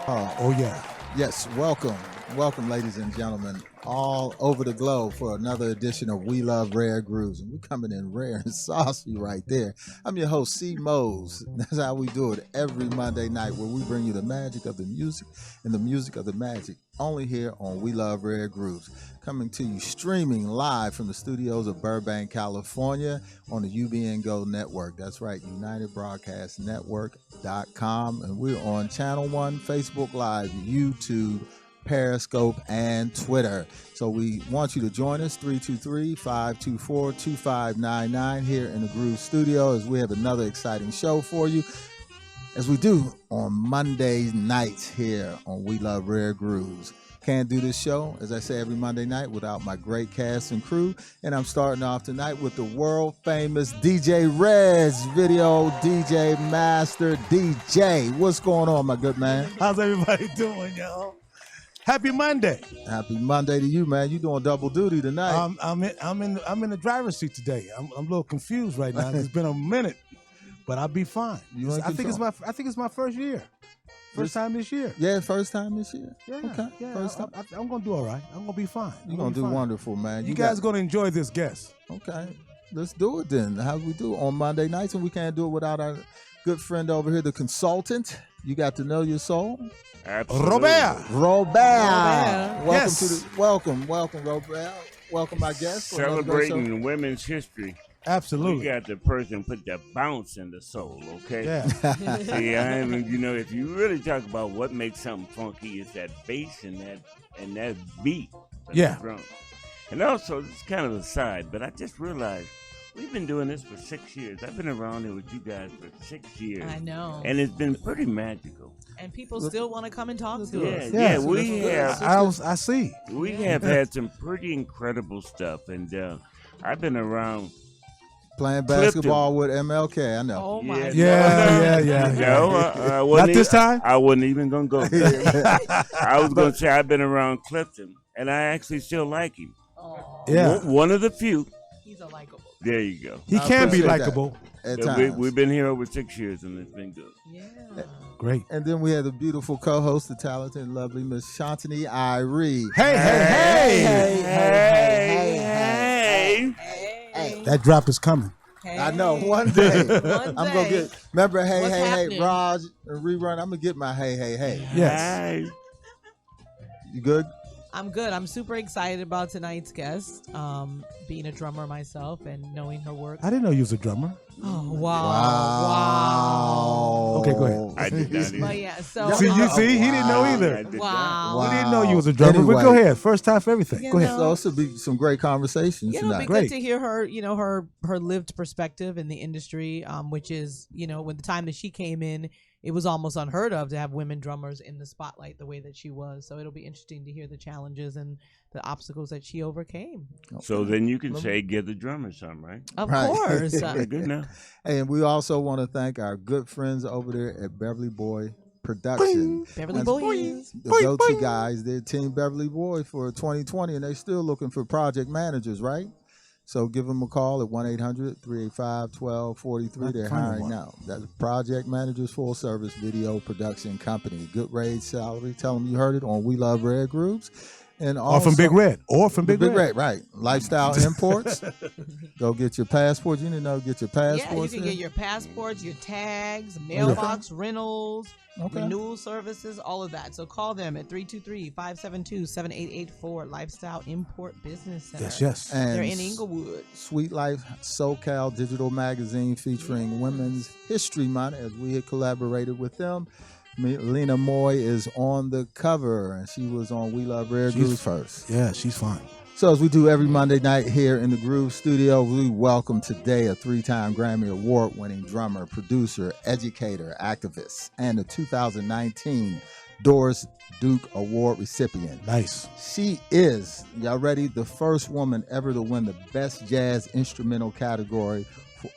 Oh, yeah. Yes, welcome. Welcome, ladies and gentlemen, all over the globe for another edition of We Love Rare Grooves. And we're coming in rare and saucy right there. I'm your host, C. Mose. That's how we do it every Monday night, where we bring you the magic of the music and the music of the magic, only here on We Love Rare Grooves. Coming to you streaming live from the studios of Burbank, California on the UBN Go network. That's right, UnitedBroadcastNetwork.com. And we're on Channel 1, Facebook Live, YouTube, Periscope, and Twitter. So we want you to join us, 323-524-2599 here in the Groove Studio, as we have another exciting show for you, as we do on Monday nights here on We Love Rare Grooves. Can't do this show, as I say, every Monday night without my great cast and crew. And I'm starting off tonight with the world famous DJ Rez, video DJ master DJ. What's going on, my good man? How's everybody doing, y'all? Happy Monday. Happy Monday to you, man. You doing double duty tonight. I'm in the driver's seat today. I'm a little confused right now. It's been a minute, but I'll be fine. I think it's my first year. First time this year. Yeah, first time this year. Yeah. Okay. Yeah, first time. I'm gonna do all right. I'm gonna be fine. You're gonna do wonderful, man. You guys gonna enjoy this guest. Okay. Let's do it then. How we do on Monday nights, and we can't do it without our good friend over here, the consultant. You got to know your soul. Absolutely. Robert. Welcome, Robert. Welcome, my guest. Celebrating women's history. Absolutely. We got the person put that bounce in the soul, okay? Yeah. See, if you really talk about what makes something funky, it's that bass and that beat. Yeah. Drum. And also, it's kind of a side, but I just realized we've been doing this for 6 years. I've been around here with you guys for 6 years. I know. And it's been pretty magical. And people still want to come and talk to us. Yeah, we have. I see. We have had some pretty incredible stuff, and I've been around. Playing basketball with MLK, I know. Oh my God. Yeah. No, Not this time? I wasn't even going to go there. I was going to say I've been around Clifton, and I actually still like him. Oh. Yeah. One of the few. He's a likable. There you go. He can be likable. At So times. we've been here over 6 years, and it's been good. Yeah. Great. And then we have the beautiful co-host, the talented and lovely Miss Shantini Irie. Hey. That drop is coming. Hey. I know. One day, One I'm gonna day. get. Remember, hey, What's hey, happening? hey, Raj and rerun. I'm gonna get my hey, hey, hey. Yes. Hey. You good? I'm good. I'm super excited about tonight's guest. Being a drummer myself and knowing her work. I didn't know you was a drummer. Oh wow. Okay, go ahead. I did not But either. yeah, so See, you see, he didn't know I either. did wow. We didn't know you was a drummer. But go ahead. First time for everything. You Go ahead. know. So this will be some great conversations Yeah, it'll be tonight. Great. good to hear her, her lived perspective in the industry, which is, when the time that she came in, it was almost unheard of to have women drummers in the spotlight the way that she was. So it'll be interesting to hear the challenges and the obstacles that she overcame. So then you can say, give the drummer some, right? Of Right. course. Very good now. And we also want to thank our good friends over there at Beverly Boy Production. Beverly That's Boys. The go-to guys, they're Team Beverly Boy for 2020, and they're still looking for project managers, right? So give them a call at 1-800-385-1243. They're hiring now. That's Project Managers Full Service Video Production Company. Good raise salary. Tell them you heard it on We Love Rare Groups. And Or from Big Red. Big Red, right. Lifestyle Imports. Go get your passport. You need to know, get your Yeah, passports. you can get your passports, your tags, mailbox rentals, Okay. renewal services, all of that. So call them at 323-572-7884 Lifestyle Import Business Center. Yes. And They're in Inglewood. Sweet Life SoCal digital magazine featuring Women's History Month, as we had collaborated with them. Lena Moy is on the cover, and she was on We Love Rare Grooves first. Yeah, she's fine. So as we do every Monday night here in the Groove Studio, we welcome today a 3-time Grammy Award-winning drummer, producer, educator, activist, and the 2019 Doris Duke Award recipient. Nice. She is, y'all ready, the first woman ever to win the Best Jazz Instrumental category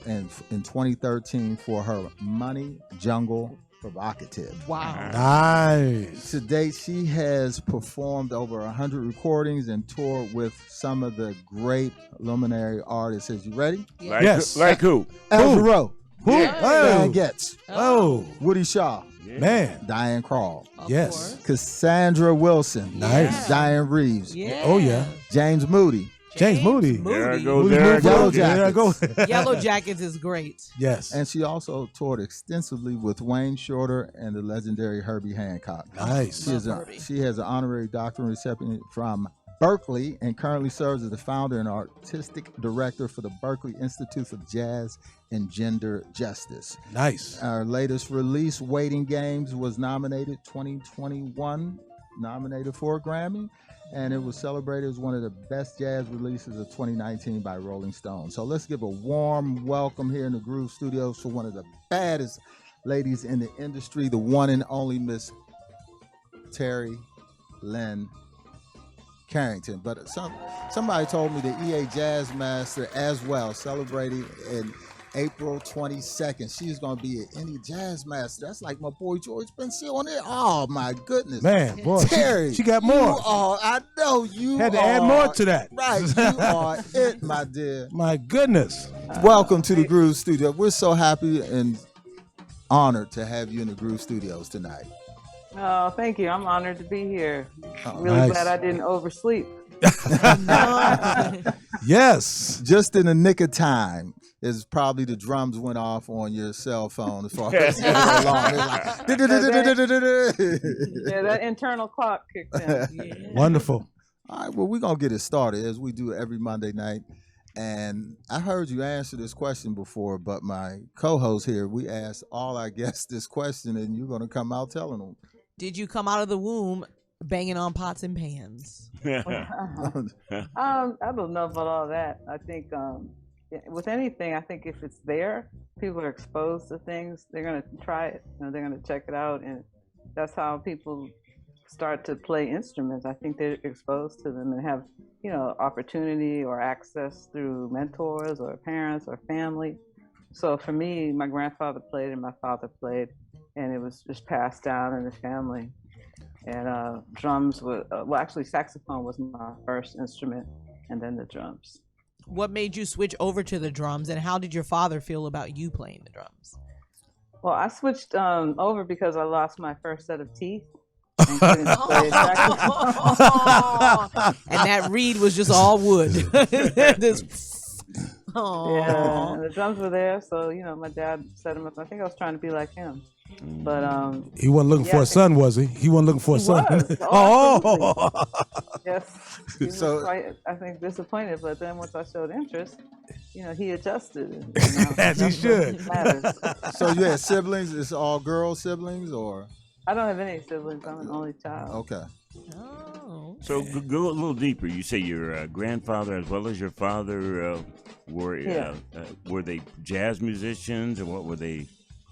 in 2013 for her Money Jungle Provocative. Wow. Nice. To date, she has performed over 100 recordings and toured with some of the great luminary artists. Is you ready? Like, Yes. Like who? Al Jarreau, Who? Yeah. Oh. Stan Getz, Oh. Woody Shaw, Yeah. Man. Diane Krall. Of Yes. course. Cassandra Wilson. Nice. Diane Reeves. Yeah. Oh, yeah. James Moody. James Moody. There I go. Moody There I moved go. Yellow up. There I go. Yellow Jackets is great. Yes. And she also toured extensively with Wayne Shorter and the legendary Herbie Hancock. Nice. She has an honorary doctorate recipient from Berkeley and currently serves as the founder and artistic director for the Berkeley Institute of Jazz and Gender Justice. Nice. Our latest release, Waiting Games, was nominated 2021, nominated for a Grammy, and it was celebrated as one of the best jazz releases of 2019 by Rolling Stone. So let's give a warm welcome here in the Groove Studios for one of the baddest ladies in the industry, the one and only Miss Terri Lyne Carrington. But somebody told me the EA Jazz Master as well, celebrating in April 22nd. She's going to be at any Jazz Master. That's like my boy George Spencer on it. Oh, my goodness. Man, boy, Terri, she got more. I know you Had to add more to that. Right, you are it, my dear. My goodness. Welcome to the Groove Studio. We're so happy and honored to have you in the Groove Studios tonight. Oh, thank you. I'm honored to be here. Oh, Really nice. glad I didn't oversleep. Yes. Just in the nick of time is probably the drums went off on your cell phone as far as the alarm. Yeah, that internal clock kicked in. Yeah. Wonderful. All right, well, we're going to get it started as we do every Monday night. And I heard you answer this question before, but my co-host here, we asked all our guests this question, and you're going to come out telling them. Did you come out of the womb banging on pots and pans? I don't know about all that. I think with anything, I think if it's there, people are exposed to things, they're going to try it, they're going to check it out. And that's how people start to play instruments. I think they're exposed to them and have, opportunity or access through mentors or parents or family. So for me, my grandfather played and my father played, and it was just passed down in the family. And drums were, actually saxophone was my first instrument, and then the drums. What made you switch over to the drums, and how did your father feel about you playing the drums? Well, I switched over because I lost my first set of teeth. And couldn't play saxophone. And that reed was just all wood. This, yeah, and the drums were there, so my dad set him up. I think I was trying to be like him, but He wasn't looking for a son, was he? He wasn't looking for a son. Oh, yes. He was So- quite, I think, disappointed, but then once I showed interest, he adjusted. As he should. Matters. So you had siblings? It's all girl siblings or? I don't have any siblings. I'm an only child. Okay. Oh. So go a little deeper. You say your grandfather as well as your father were they jazz musicians, or what were they?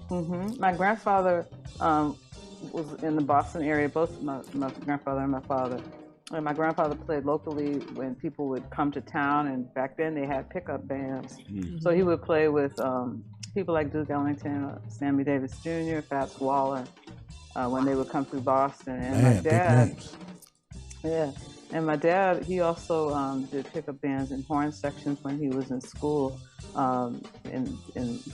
Mm-hmm. My grandfather was in the Boston area, both my grandfather and my father. And my grandfather played locally when people would come to town, and back then they had pickup bands. Mm-hmm. So he would play with people like Duke Ellington, Sammy Davis Jr., Fats Waller, when they would come through Boston. And Man, my big dad, names. and my dad, he also did pickup bands and horn sections when he was in school in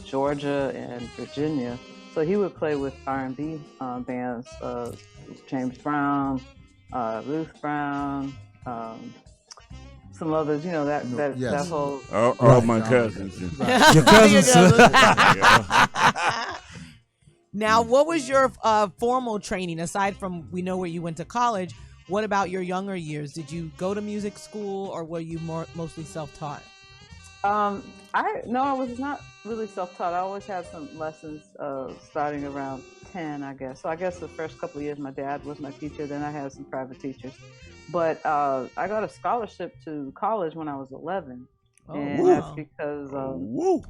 Georgia and Virginia. So he would play with R&B bands, James Brown, Ruth Brown, some others, that Yes. that whole. All my cousins. Your cousins. Now, what was your formal training aside from we know where you went to college? What about your younger years? Did you go to music school, or were you mostly self-taught? I was not really self-taught. I always had some lessons starting around 10, I guess. So I guess the first couple of years my dad was my teacher. Then I had some private teachers. But I got a scholarship to college when I was 11. Oh, and wow. that's because, Woo!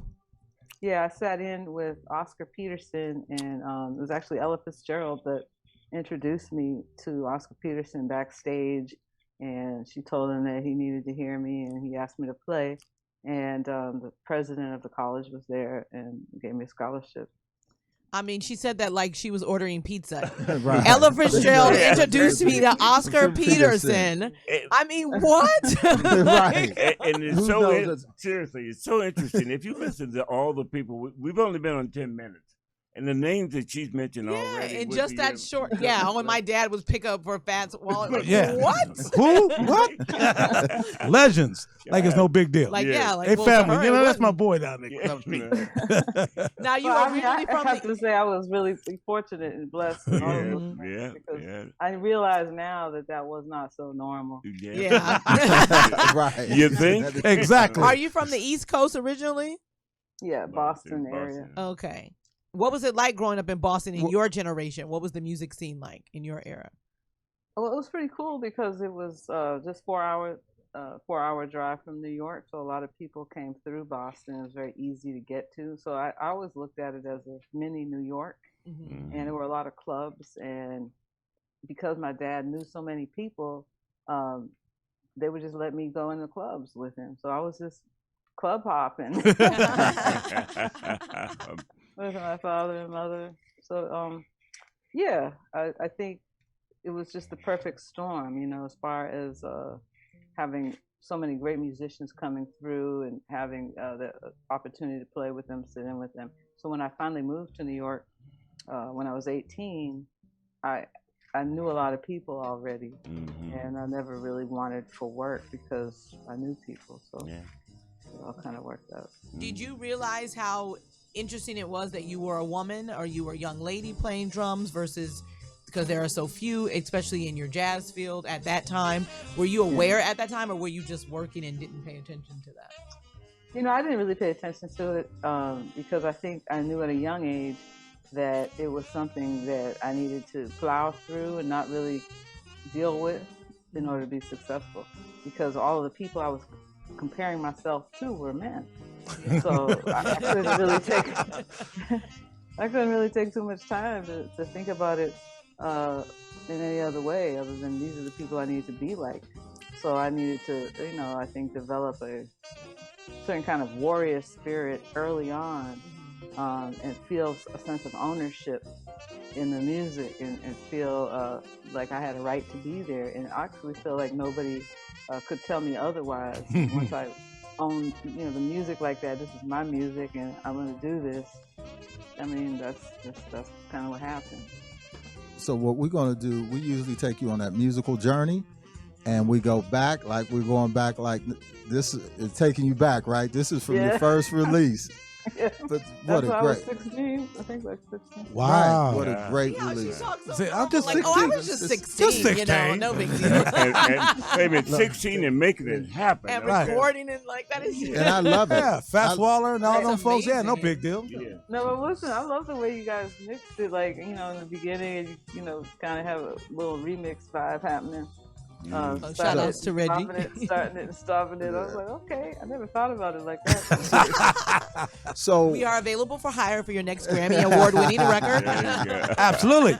I sat in with Oscar Peterson, and it was actually Ella Fitzgerald that introduced me to Oscar Peterson backstage. And she told him that he needed to hear me, and he asked me to play. And the president of the college was there and gave me a scholarship. I mean, she said that like she was ordering pizza. Right. Ella Fitzgerald Yeah. introduced me to Oscar Peterson. I mean, what? Right. And it's Who so knows? seriously, it's so interesting. If you listen to all the people, we've only been on 10 minutes, And the names that she's mentioned Yeah, already. and would just be, that short. Yeah, when my dad was pick up for Fats Waller. Like, Yeah. what? Who? What? Legends. Like it's no big deal. Like, Yeah. yeah, like, Hey, well, to family. her, You it know, that's my wasn't. boy down there. Yeah. Down the street. Now, you Well, are originally I from have the. to say I was really fortunate and blessed in all of Yeah, those Mhm. things yeah, because yeah. I realize now that was not so normal. Yeah. Right. You think? Exactly. Are you from the East Coast originally? Yeah, Boston area. Okay. What was it like growing up in Boston in your generation? What was the music scene like in your era? Well, it was pretty cool because it was just 4 hour drive from New York, so a lot of people came through Boston. It was very easy to get to, so I always looked at it as a mini New York, Mm-hmm. and there were a lot of clubs. And because my dad knew so many people, they would just let me go in the clubs with him. So I was just club hopping with my father and mother. So yeah, I think it was just the perfect storm, as far as having so many great musicians coming through and having the opportunity to play with them, sit in with them. So when I finally moved to New York, when I was 18, I knew a lot of people already, and I never really wanted for work because I knew people. So it all kind of worked out. Did you realize how interesting it was that you were a woman or you were a young lady playing drums versus because there are so few, especially in your jazz field at that time? Were you aware at that time, or were you just working and didn't pay attention to that? I didn't really pay attention to it because I think I knew at a young age that it was something that I needed to plow through and not really deal with in order to be successful, because all of the people I was comparing myself to were men. So I couldn't really take too much time to think about it in any other way other than these are the people I need to be like. So I needed to, I think develop a certain kind of warrior spirit early on, and feel a sense of ownership in the music and feel like I had a right to be there, and actually feel like nobody could tell me otherwise. Once I owned, the music like that, this is my music and I'm going to do this. I mean, that's kind of what happened. So what we're going to do, we usually take you on that musical journey, and we go back, like we're going back, like this is taking you back, right? This is from your first release. Yeah. But what a great. I was 16. I think like 16. Wow. Right. What a great Yeah, release. I'm just like, 16. I was just 16. Just 16. No big deal. and wait a minute, 16 and making it happen. And Right. recording it like that is. And I love it. Yeah, Fats Waller and all That's them folks. Yeah, no amazing. big deal. Yeah. No, but listen, I love the way you guys mixed it. Like, in the beginning, you kind of have a little remix vibe happening. Shout outs to Reggie. Starting it and stopping it. I was like, okay, I never thought about it like that. So We are available for hire for your next Grammy Award-winning record. There you go. Absolutely.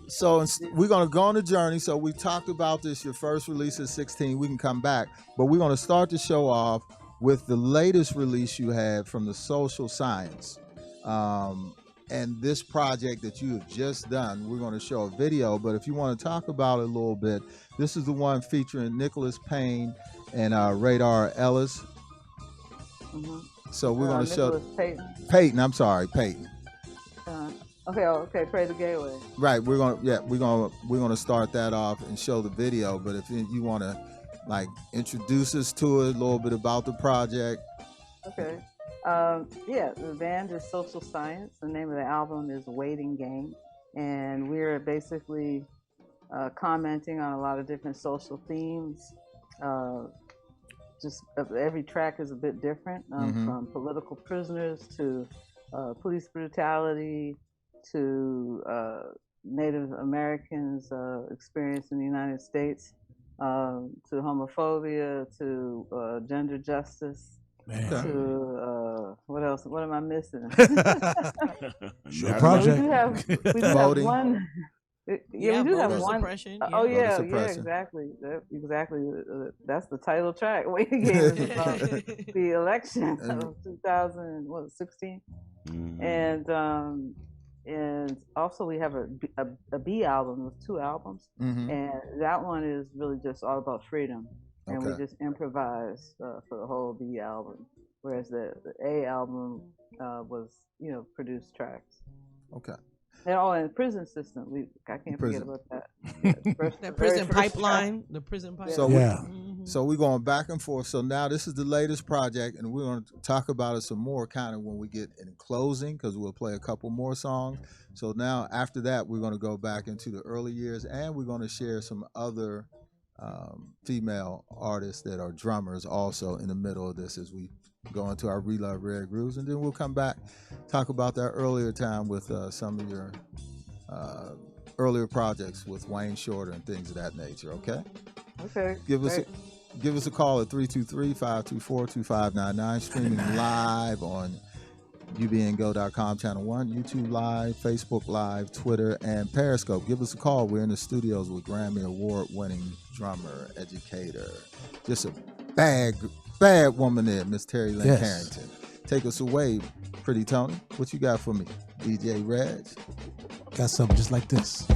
So we're going to go on a journey. So we talked about this, your first release at 16. We can come back. But we're going to start the show off with the latest release you had from the Social Science. And this project that you have just done, we're going to show a video. But if you want to talk about it a little bit, this is the one featuring Nicholas Payne and Radar Ellis. Mm-hmm. So we're going to show Payton. Payton. I'm sorry, Payton. Okay. Pray the Gateway. Right, we're gonna start that off and show the video. But if you want to introduce us to it, a little bit about the project. Okay. The band is Social Science. The name of the album is Waiting Game, and we're basically commenting on a lot of different social themes. Just every track is a bit different, from political prisoners to police brutality to Native Americans' experience in the United States, to homophobia, to gender justice, to what else? What am I missing? Sure project. We do have one. Yeah, we do have voter one. suppression. Oh yeah, suppression. exactly. Exactly. That's the title track. Waiting Game is about the election of 2016, and also we have a B album with 2 albums, and that one is really just all about freedom, and we just improvise for the whole B album, whereas the A album was produced tracks. Okay. And prison system. I can't forget about that. That prison pipeline. The prison pipeline. So yeah. So we're going back and forth. So now this is the latest project, and we're going to talk about it some more kind of when we get in closing, because we'll play a couple more songs. So now after that, we're going to go back into the early years, and we're going to share some other female artists that are drummers also in the middle of this as we go into our We Love Rare Grooves, and then we'll come back, talk about that earlier time with some of your earlier projects with Wayne Shorter and things of that nature, okay? Okay. Give us a call at 323-524-2599, streaming live on ubngo.com, channel 1, YouTube Live, Facebook Live, Twitter, and Periscope. Give us a call. We're in the studios with Grammy Award-winning drummer, educator, just a bad woman there, Miss Terri Lyne Carrington. Take us away, Pretty Tony. What you got for me, DJ Reg? Got something just like this.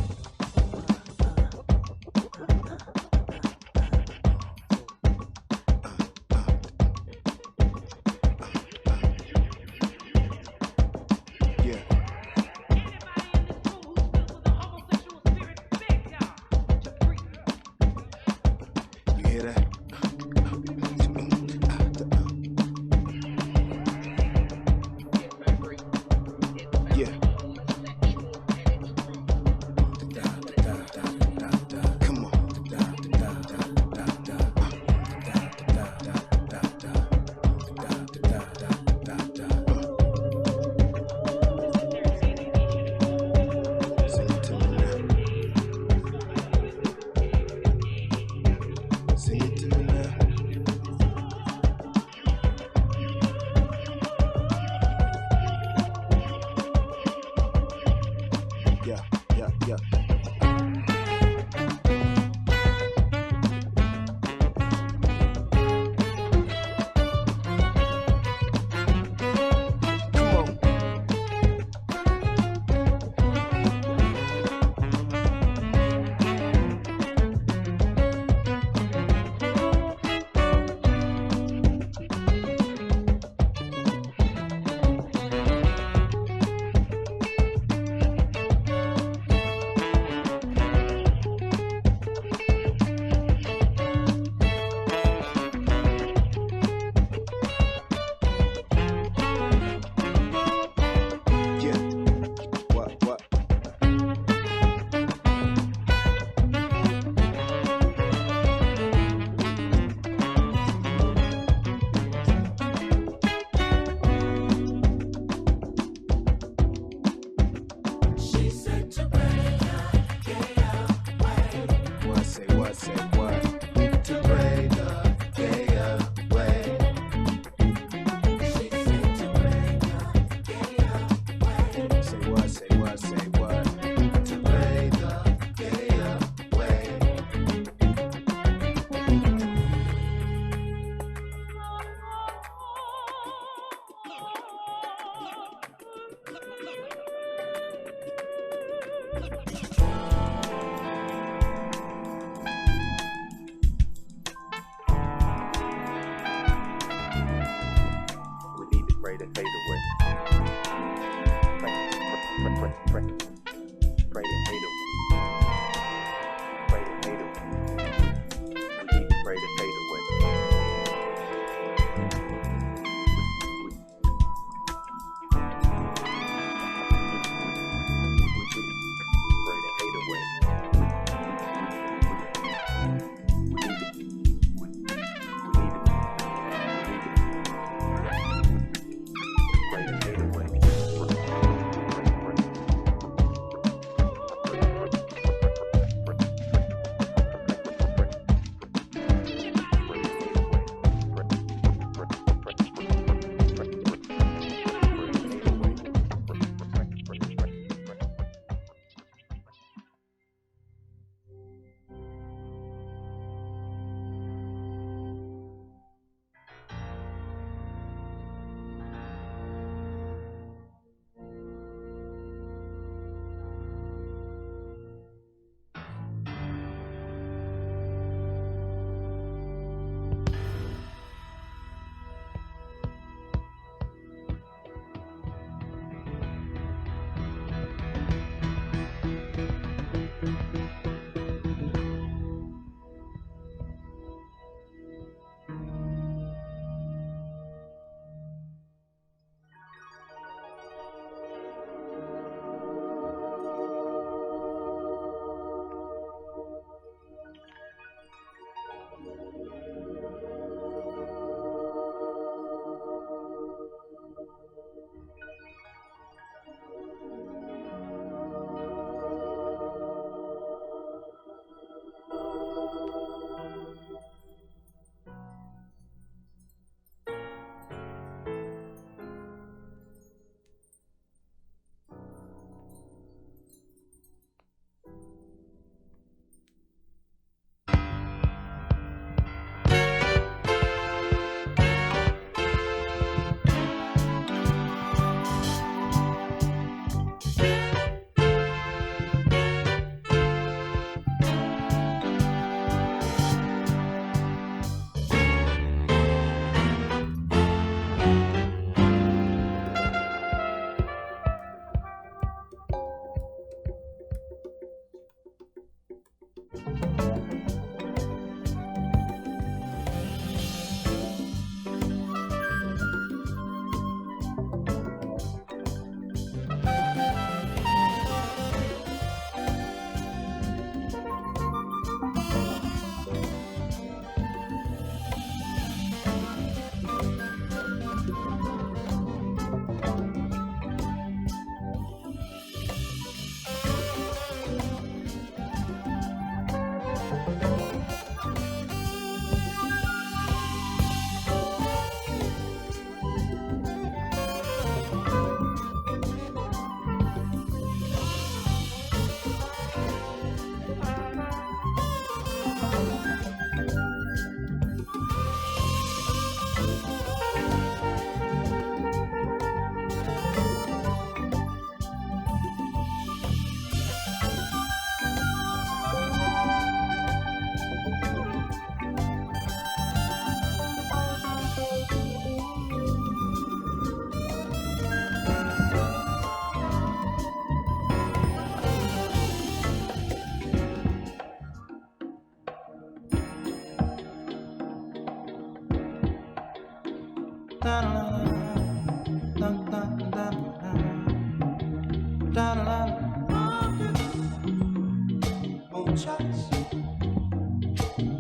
Moonshots,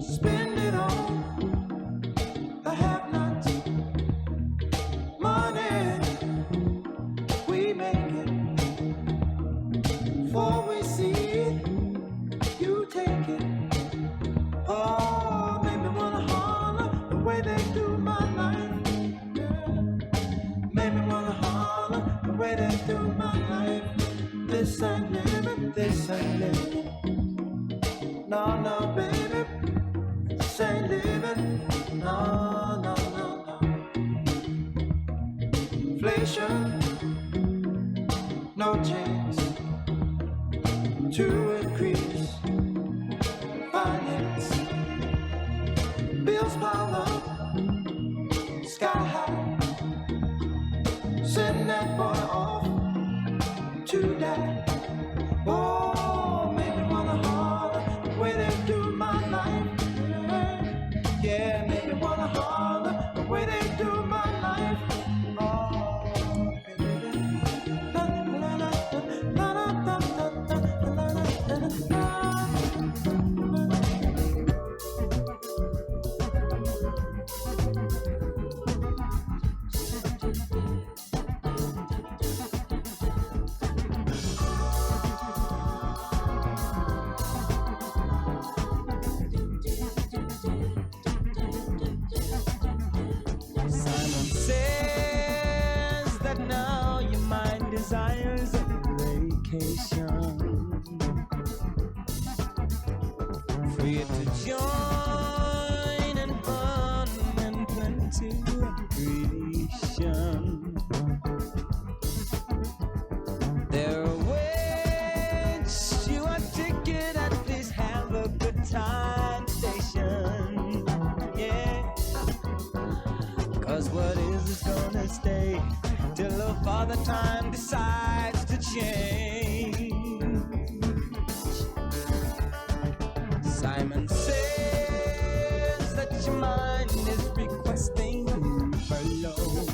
spend it on the have-nots. Money, we make it. Before we see it, you take it. Oh, make me wanna holler the way they do my life. Yeah. Make me wanna holler the way they do my life. This ain't living, this ain't living. No, no, baby, this ain't living. No, no, no, no. Inflation, no chance to increase finance. Bills pile up, sky high. Send that boy off to die. Oh, make me wanna holler the way they do my life. Yeah, make me wanna holler the way they do my life. Oh, baby. La, la, la, la, la, la, la, la, la, la, la. Simon says that now your mind desires a vacation. Free to join in fun and plenty of creation. There are ways you are ticket at least have a good time station. Yeah. Cause what is gonna stay till the father time decides to change. Simon says that your mind is requesting below.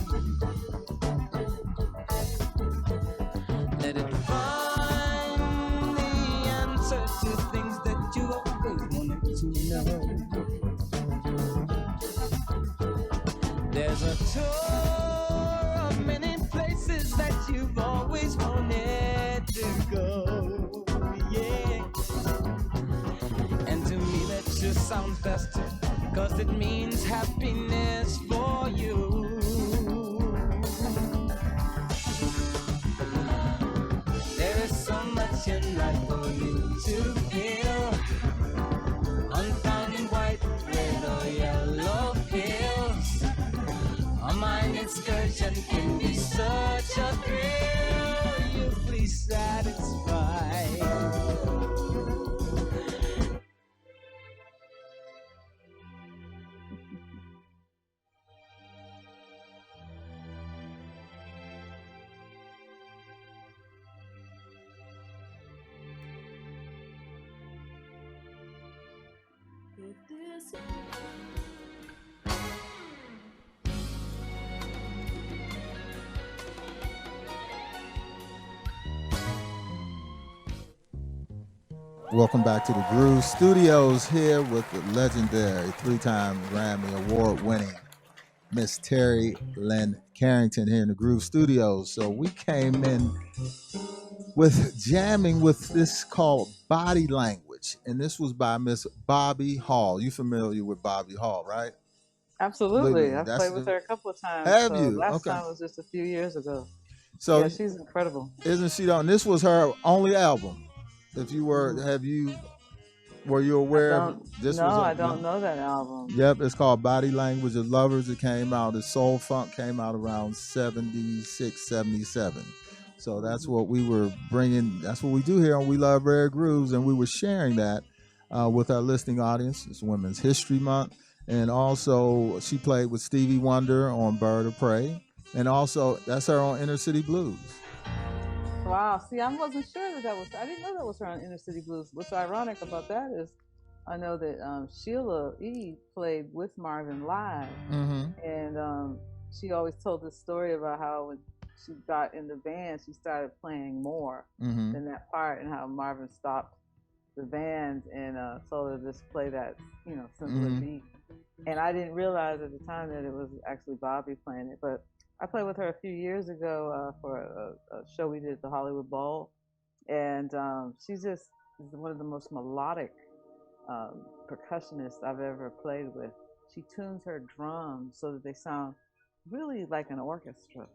Let it find the answer to things that you always wanted to know. There's a tour of many places that you've always wanted to go, yeah. And to me that just sounds best, cause it means happiness for you. There is so much in life for you to feel, unfound in white, red or yellow pills. A mind excursion can be such a thrill. You please satisfy. If this Welcome back to the Groove Studios here with the legendary three-time Grammy Award-winning Miss Terri Lyne Carrington here in the Groove Studios. So we came in with jamming with this called Body Language, and this was by Miss Bobby Hall. You familiar with Bobby Hall, right? Absolutely. I've played with her a couple of times. Have so you? Last Okay. time was just a few years ago. So yeah, she's incredible. Isn't she? And this was her only album. If you were, were you aware of this? I don't know that album. Yep, it's called Body Language of Lovers. It came out, the Soul Funk came out around 76, 77. So that's what we were bringing. That's what we do here on We Love Rare Grooves. And we were sharing that with our listening audience. It's Women's History Month. And also she played with Stevie Wonder on Bird of Prey. And also that's her on Inner City Blues. Wow. See, I wasn't sure that was, I didn't know that was her on Inner City Blues. What's ironic about that is I know that Sheila E. played with Marvin live. Mm-hmm. And she always told this story about how when she got in the band, she started playing more than that part, and how Marvin stopped the band and told her to just play that, simpler beat. And I didn't realize at the time that it was actually Bobby playing it. But I played with her a few years ago for a show we did at the Hollywood Bowl. And she's just one of the most melodic percussionists I've ever played with. She tunes her drums so that they sound really like an orchestra.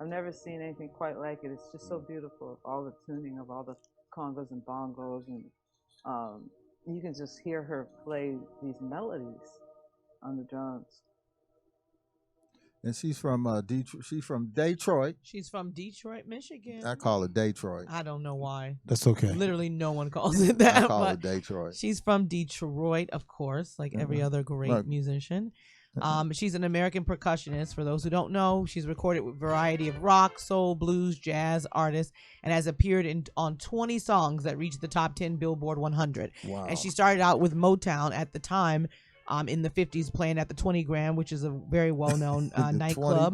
I've never seen anything quite like it. It's just so beautiful, all the tuning of all the congos and bongos, and you can just hear her play these melodies on the drums. And she's from Detroit. She's from Detroit. She's from Detroit, Michigan. I call it Detroit. I don't know why. That's okay. Literally, no one calls it that. I call it Detroit. She's from Detroit, of course, like every other great musician. She's an American percussionist. For those who don't know, she's recorded with a variety of rock, soul, blues, jazz artists, and has appeared on 20 songs that reached the top 10 Billboard 100. Wow. And she started out with Motown at the time, in the 50s, playing at the 20 Grand, which is a very well-known nightclub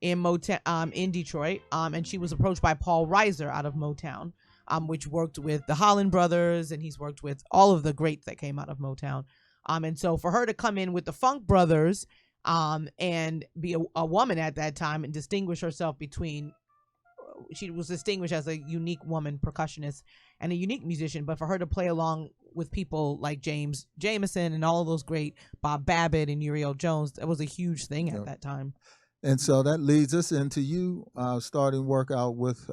in Motown, in Detroit. And she was approached by Paul Reiser out of Motown, which worked with the Holland Brothers, and he's worked with all of the greats that came out of Motown. And so for her to come in with the Funk Brothers and be a woman at that time and distinguish herself between, she was distinguished as a unique woman percussionist and a unique musician, but for her to play along with people like James Jamerson and all of those great, Bob Babbitt and Uriel Jones, that was a huge thing at that time. And so that leads us into you starting working with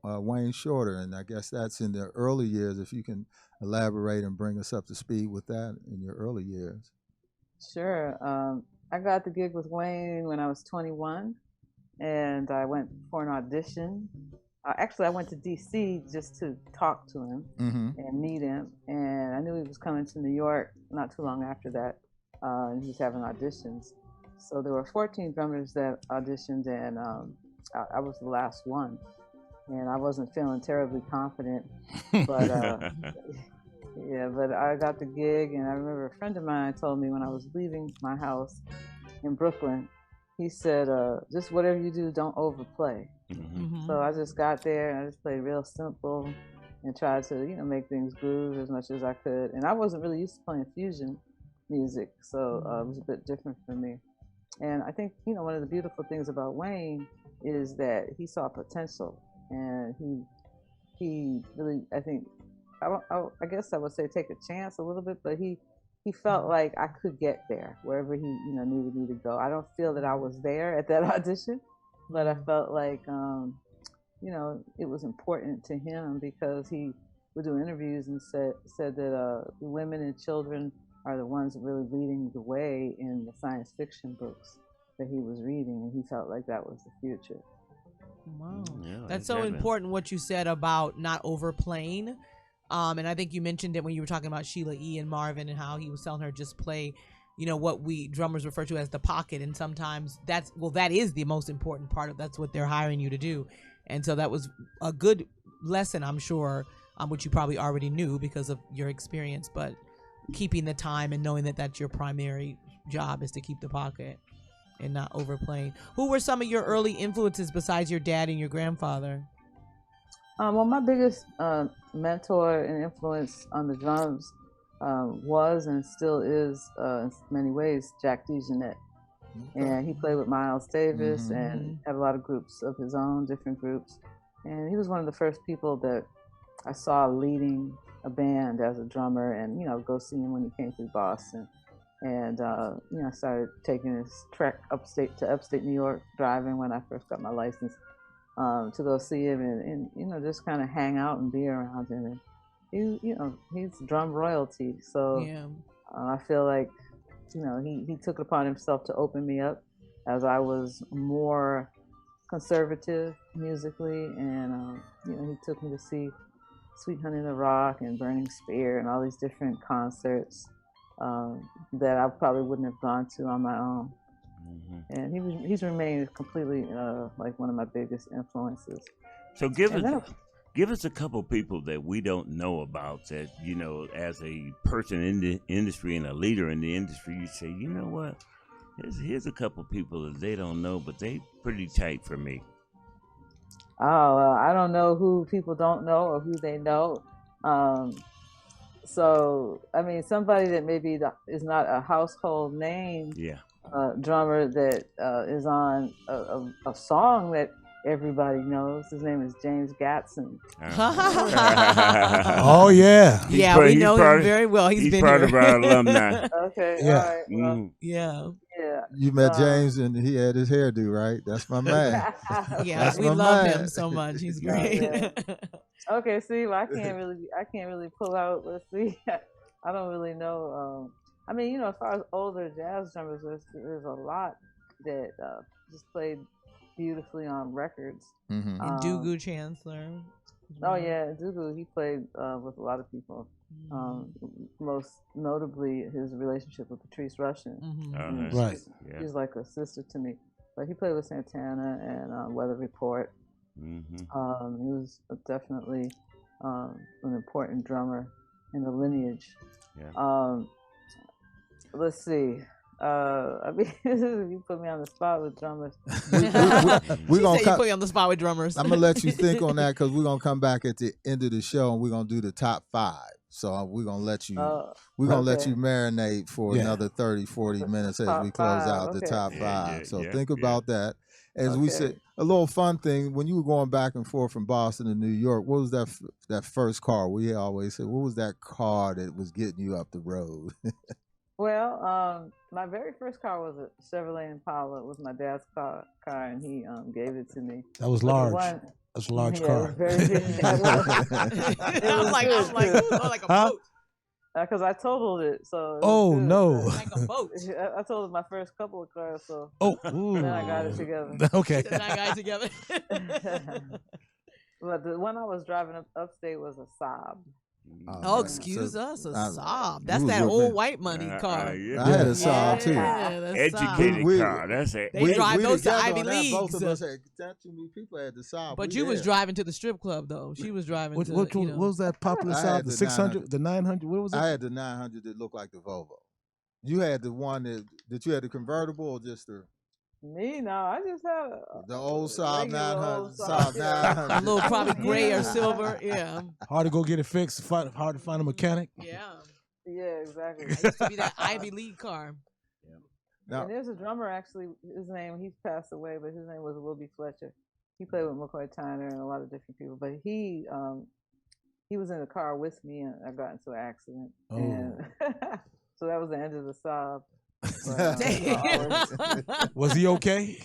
Wayne Shorter, and I guess that's in the early years. If you can elaborate and bring us up to speed with that in your early years. Sure. I got the gig with Wayne when I was 21, and I went for an audition. Actually, I went to D.C. just to talk to him and meet him, and I knew he was coming to New York not too long after that, and he was having auditions. So there were 14 drummers that auditioned, and I was the last one. And I wasn't feeling terribly confident, but but I got the gig. And I remember a friend of mine told me when I was leaving my house in Brooklyn, he said, just whatever you do, don't overplay. So I just got there and I just played real simple and tried to, make things groove as much as I could. And I wasn't really used to playing fusion music, so it was a bit different for me. And I think, one of the beautiful things about Wayne is that he saw potential. And he really, I think, I guess I would say take a chance a little bit, but he felt like I could get there wherever he needed me to go. I don't feel that I was there at that audition, but I felt like it was important to him because he would do interviews and said that women and children are the ones really leading the way in the science fiction books that he was reading, and he felt like that was the future. Wow. Yeah, that's so important what you said about not overplaying. And I think you mentioned it when you were talking about Sheila E. and Marvin and how he was telling her just play, what we drummers refer to as the pocket. And sometimes that is the most important part of that's what they're hiring you to do. And so that was a good lesson, I'm sure, which you probably already knew because of your experience, but keeping the time and knowing that that's your primary job is to keep the pocket and not overplaying. Who were some of your early influences besides your dad and your grandfather? Well, my biggest mentor and influence on the drums was and still is, in many ways, Jack DeJohnette. And he played with Miles Davis and had a lot of groups of his own, different groups. And he was one of the first people that I saw leading a band as a drummer, and go see him when he came through Boston. And I started taking this trek upstate New York, driving when I first got my license, to go see him and just kind of hang out and be around him. And he's drum royalty, so I feel like he took it upon himself to open me up as I was more conservative musically, and he took me to see Sweet Honey in the Rock and Burning Spear and all these different concerts that I probably wouldn't have gone to on my own. And he's remained completely like one of my biggest influences. So give us a couple people that we don't know about that, as a person in the industry and a leader in the industry, you say, you know what, Here's a couple people that they don't know, but they pretty tight for me. Oh, I don't know who people don't know or who they know. So, I mean, somebody that maybe is not a household name drummer that is on a song that everybody knows. His name is James Gatson. Oh, yeah. We know him very well. He's been part here. of our alumni. Okay, Yeah. all right. Well, Yeah. You met James and he had his hairdo, right? That's my man. Yeah, we love him so much. He's great. Yeah. Okay, see, well, I can't really pull out. Let's see. I don't really know. I mean, you know, as far as older jazz drummers, there's a lot that just played beautifully on records. Mm-hmm. And Dugu Chancellor. Oh yeah, Dugu. He played with a lot of people. Most notably, his relationship with Patrice Rushen. Mm-hmm. Right. She's like a sister to me. But he played with Santana and Weather Report. Mm-hmm. He was definitely an important drummer in the lineage. Yeah. Let's see. I mean, you put me on the spot with drummers. We're gonna you put me on the spot with drummers. I'm gonna let you think on that because we're gonna come back at the end of the show and we're gonna do the top 5. So we're gonna let you let you marinate for another 30, 40 minutes as we close out the top 5. So think about that. As we said, a little fun thing, when you were going back and forth from Boston to New York, what was that first car? We always say, what was that car that was getting you up the road? Well, my very first car was a Chevrolet Impala. It was my dad's car, and he gave it to me. That was large. That's a large car. It was very big. I was like, a boat. Because I totaled it, so. No! Like a boat. I totaled my first couple of cars, so. Ooh. Then I got it together. Okay. Then I got it together. But the one I was driving upstate was a Saab. Oh, excuse us, a Saab. That's that old white money car. I had a Saab too. Educated car. That's it. They drive those to Ivy Leagues. Both of us had too many people had the Saab. But you was driving to the strip club though. She was driving to. What was that popular Saab? The 600, the 900. What was it? I had the 900 that looked like the Volvo. You had the one that you had the convertible or just the. Me? No, I just had the old Saab 900. Saab 900. A little probably gray or silver. Yeah. Hard to go get it fixed. Hard to find a mechanic. Yeah, exactly. It used to be that Ivy League car. Now, and there's a drummer actually. He's passed away, but his name was Wilby Fletcher. He played with McCoy Tyner and a lot of different people. But he was in the car with me, and I got into an accident. Oh. And so that was the end of the Saab. Was he okay?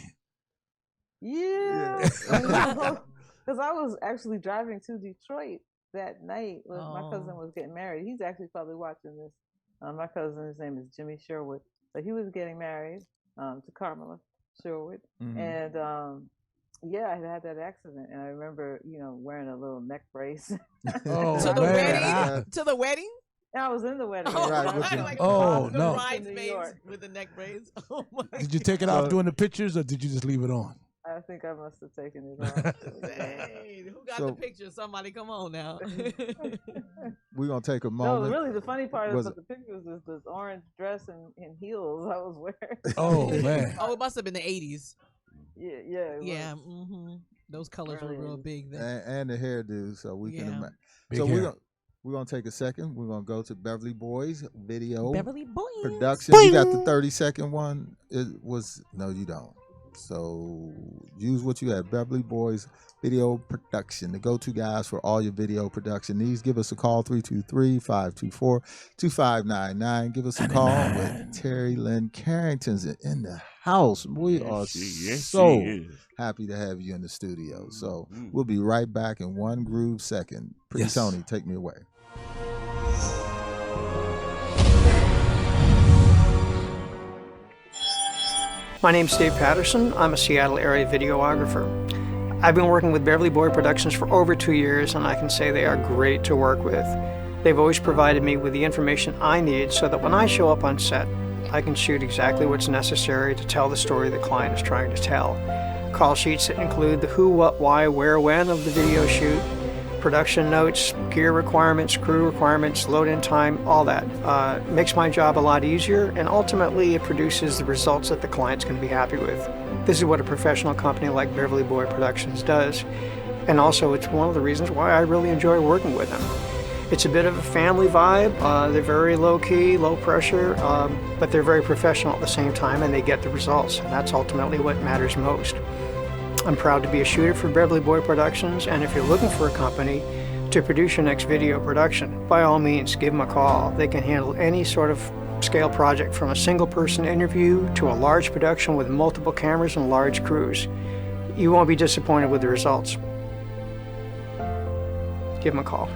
Yeah, because I was actually driving to Detroit that night when my cousin was getting married. He's actually probably watching this. My cousin, his name is Jimmy Sherwood, but he was getting married to Carmela Sherwood, and I had that accident, and I remember wearing a little neck brace. To the wedding. To the wedding. I was in the wedding. No! Bridesmaids with the neck braids. Oh my! Did you take it off during the pictures, or did you just leave it on? I think I must have taken it off. Hey, who got the picture? Somebody, come on now. We're gonna take a moment. No, really, the funny part about the pictures is this orange dress and heels I was wearing. Oh man! Oh, it must have been the '80s. Yeah. Mm-hmm. Those colors were real big then. And the hairdo, so we can imagine. So we're gonna take a second. We're gonna go to Beverly Boys video. Beverly Boys production. You got the 30-second one. No, you don't. So use what you have. Beverly Boys Video Production, the go-to guys for all your video production needs. Give us a call, 323-524-2599. Give us a call with Terri Lyne Carrington's in the house. We are so happy to have you in the studio. So we'll be right back in one groove second. Pretty Tony, take me away. My name's Dave Patterson. I'm a Seattle area videographer. I've been working with Beverly Boy Productions for over 2 years, and I can say they are great to work with. They've always provided me with the information I need so that when I show up on set, I can shoot exactly what's necessary to tell the story the client is trying to tell. Call sheets that include the who, what, why, where, when of the video shoot, production notes, gear requirements, crew requirements, load-in time, all that. Makes my job a lot easier, and ultimately it produces the results that the client's going to be happy with. This is what a professional company like Beverly Boy Productions does, and also it's one of the reasons why I really enjoy working with them. It's a bit of a family vibe. They're very low-key, low pressure, but they're very professional at the same time, and they get the results, and that's ultimately what matters most. I'm proud to be a shooter for Beverly Boy Productions, and if you're looking for a company to produce your next video production, by all means, give them a call. They can handle any sort of scale project, from a single-person interview to a large production with multiple cameras and large crews. You won't be disappointed with the results. Give them a call.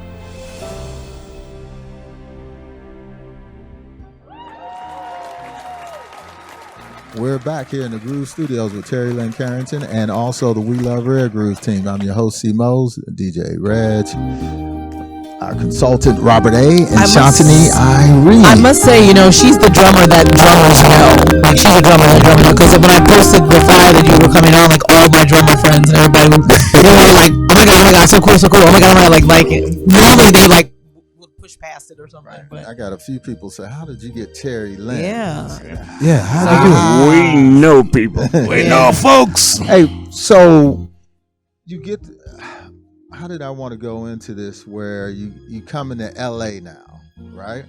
We're back here in the Groove Studios with Terri Lyne Carrington and also the We Love Rare Groove team. I'm your host, C. Mose, DJ Reg, our consultant, Robert A., and Shantini Irene. I must say, she's the drummer that drummers know. Like, she's a drummer that drummers know. Because when I posted the flyer that you were coming on, like, all my drummer friends and everybody they were like, oh my God, so cool. Oh my God, I like it. Normally they, like, push past it or something. Right. But I got a few people say, how did you get Terri Lyne? Yeah, how do you We know people. We know folks. Hey, so you get, how did I want to go into this where you come into LA now, right?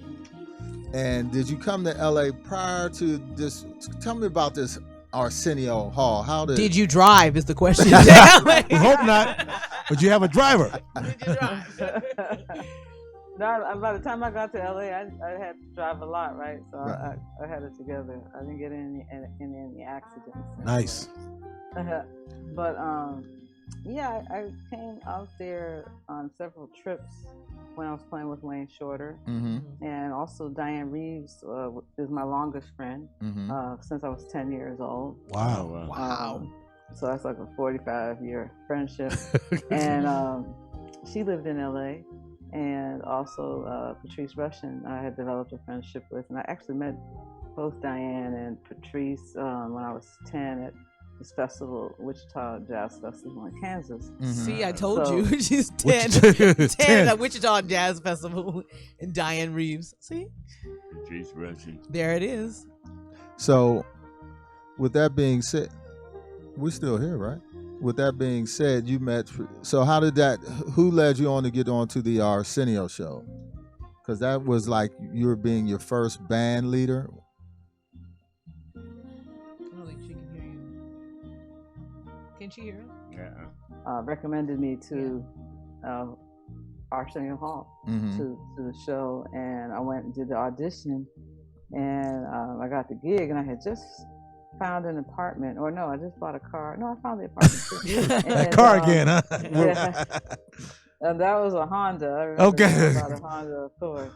And did you come to LA prior to this? Tell me about this Arsenio Hall. How did you drive is the question. We hope not, but you have a driver. Did you drive? No, by the time I got to LA, I had to drive a lot, right? So Right. I had it together. I didn't get in any accidents. Nice. But yeah, I came out there on several trips when I was playing with Wayne Shorter, and also Diane Reeves is my longest friend since I was 10 years old. Wow. So that's like a 45-year friendship, and she lived in LA. And also Patrice Rushen, I had developed a friendship with, and I actually met both Diane and Patrice when I was 10 at this festival, Wichita Jazz Festival in Kansas. See, I told you, she's 10. 10 at Wichita Jazz Festival, and Diane Reeves. See, Patrice Rushen. there it is. So, with that being said, we're still here, right? With that being said, you met. So how did that? Who led you on to get onto the Arsenio show? Because that was like you were being your first band leader. I don't think she can hear you. Can she hear us? Yeah. Recommended me to Arsenio Hall to the show, and I went and did the audition, and I got the gig, and I had just found an apartment, or no, I just bought a car. No, I found the apartment too. That car again, huh? Yeah. And that was a Honda. I remember I bought a Honda Accord.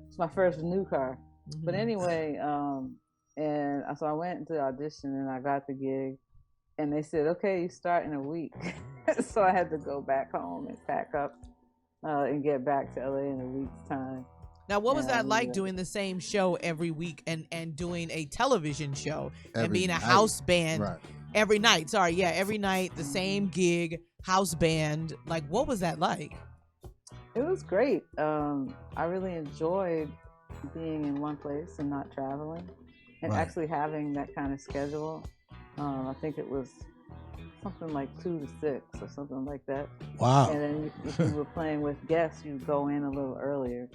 It's my first new car. But anyway, and so I went into the audition and I got the gig, and they said, okay, you start in a week. So I had to go back home and pack up and get back to LA in a week's time. Now, what was that like doing the same show every week and doing a television show and being a house band every night? Every night, the same gig, house band. Like, what was that like? It was great. I really enjoyed being in one place and not traveling, and actually having that kind of schedule. I think it was something like 2 to 6 or something like that. Wow. And then if you were playing with guests, you'd go in a little earlier.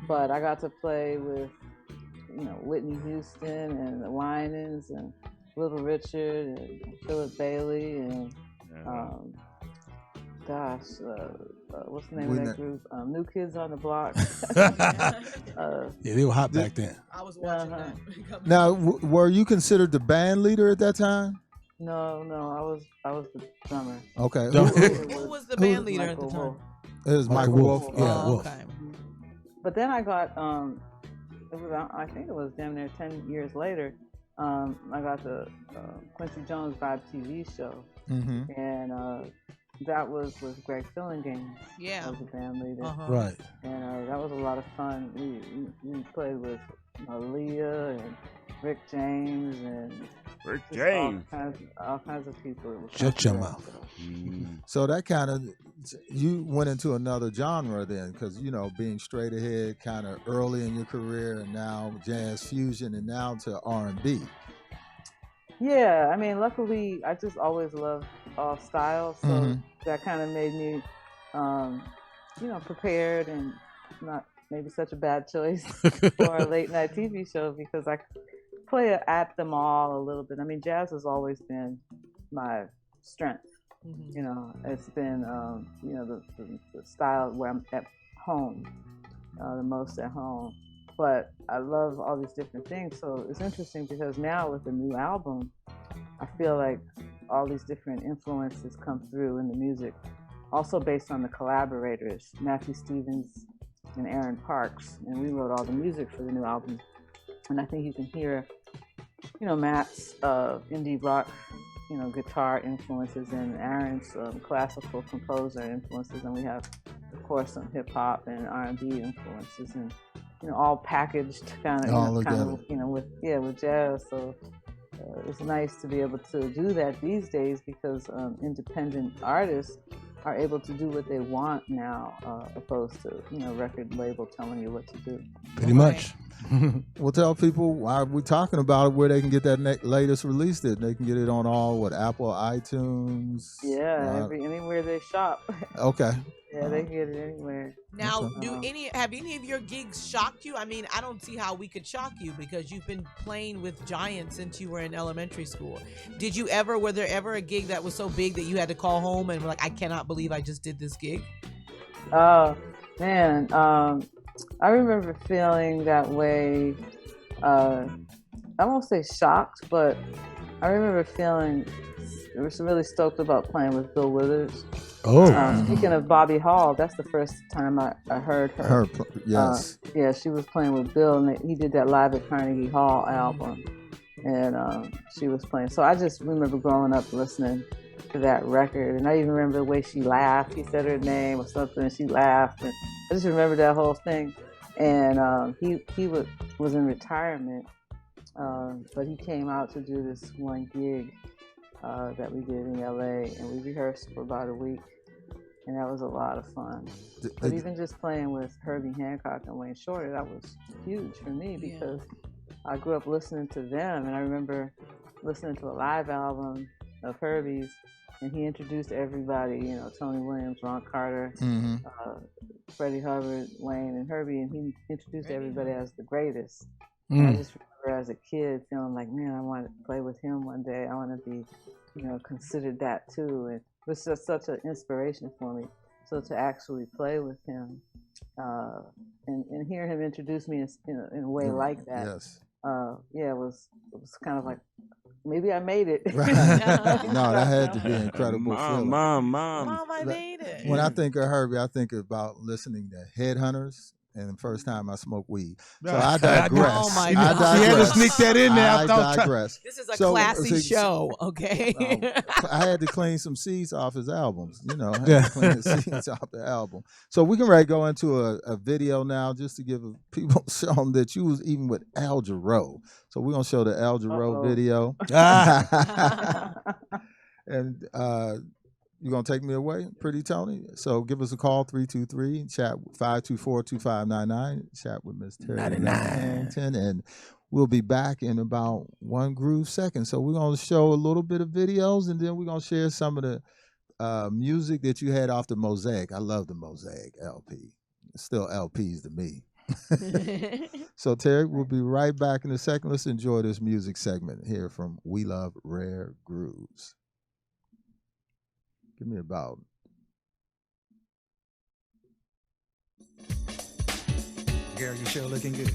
But I got to play with, Whitney Houston and the Winans and Little Richard and Philip Bailey and what's the name of that group? New Kids on the Block. Yeah, they were hot back then. I was watching that. Now, were you considered the band leader at that time? No, I was the drummer. Okay. Who was the band leader at the time? It was Michael Wolf. Yeah, Wolf. Okay. But then I got, I think it was damn near 10 years later, I got the Quincy Jones Vibe TV show. And that was with Greg Fillinganes. Yeah. I was the band leader. Right. And that was a lot of fun. We played with Aaliyah and Rick James and Rick James. All kinds of people. Shut your mouth. So that kind of, you went into another genre then, because, you know, being straight ahead kind of early in your career, and now jazz fusion, and now to R&B. Yeah, I mean, luckily, I just always loved all styles, so that kind of made me, you know, prepared and not maybe such a bad choice for a late night TV show, because I play at them all a little bit. I mean, jazz has always been my strength. You know, it's been, you know, the style where I'm at home, the most at home. But I love all these different things. So it's interesting because now with the new album, I feel like all these different influences come through in the music. Also based on the collaborators, Matthew Stevens and Aaron Parks. And we wrote all the music for the new album. And I think you can hear, you know, Matt's indie rock, you know, guitar influences, and Aaron's classical composer influences. And we have, of course, some hip hop and R&B influences, and you know, all packaged kind of, you know, with jazz. So it's nice to be able to do that these days, because independent artists are able to do what they want now, opposed to, you know, record label telling you what to do. Pretty much. Well, tell people why we're talking about it, where they can get that latest release. That they can get it on all Apple, iTunes. Yeah, anywhere they shop. Okay. Yeah, they can get it anywhere. Now, have any of your gigs shocked you? I mean, I don't see how we could shock you, because you've been playing with giants since you were in elementary school. Were there ever a gig that was so big that you had to call home and were like, I cannot believe I just did this gig? Oh, man. I remember feeling that way. I won't say shocked, but I remember feeling really stoked about playing with Bill Withers. Speaking of Bobby Hall, that's the first time I heard her. Yes. Yeah, she was playing with Bill, and he did that Live at Carnegie Hall album, and she was playing. So I just remember growing up listening to that record, and I even remember the way she laughed. He said her name or something, and she laughed, and I just remember that whole thing. And he was in retirement, but he came out to do this one gig that we did in LA, and we rehearsed for about a week, and that was a lot of fun. But even just playing with Herbie Hancock and Wayne Shorter, that was huge for me, because I grew up listening to them, and I remember listening to a live album of Herbie's, and he introduced everybody, you know, Tony Williams, Ron Carter, Freddie Hubbard, Wayne, and Herbie, and he introduced everybody as the greatest. I just remember as a kid feeling like, man, I want to play with him one day. I want to be, you know, considered that too. And it was just such an inspiration for me. So to actually play with him and hear him introduce me in a way like that, it was kind of like, maybe I made it. Right. No, that had to be an incredible feeling. Mom, I made it. When I think of Herbie, I think about listening to Headhunters, and the first time I smoked weed. So I digress. Oh my God. I She had to sneak that in there. I digress. This is a classy show, okay? I had to clean some seeds off his albums, you know. I had to clean the seeds off the album. So we can go into a video now, just to give people show them that you was even with Al Jarreau. So we're gonna show the Al Jarreau video. And you're going to take me away, Pretty Tony? So give us a call, 323, chat 524-2599, chat with Miss Terri Lyne Carrington, and we'll be back in about 1 groove second. So we're going to show a little bit of videos, and then we're going to share some of the music that you had off the Mosaic. I love the Mosaic LP. It's still LPs to me. So Terri, we'll be right back in a second. Let's enjoy this music segment here from We Love Rare Grooves. Give me about. Girl, you sure looking good.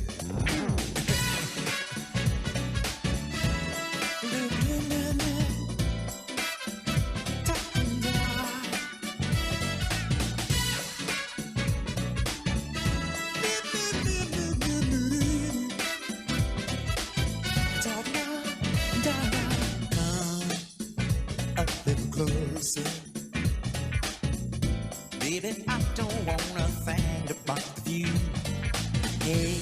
Come a little closer. Baby, I don't wanna think about the view. Hey,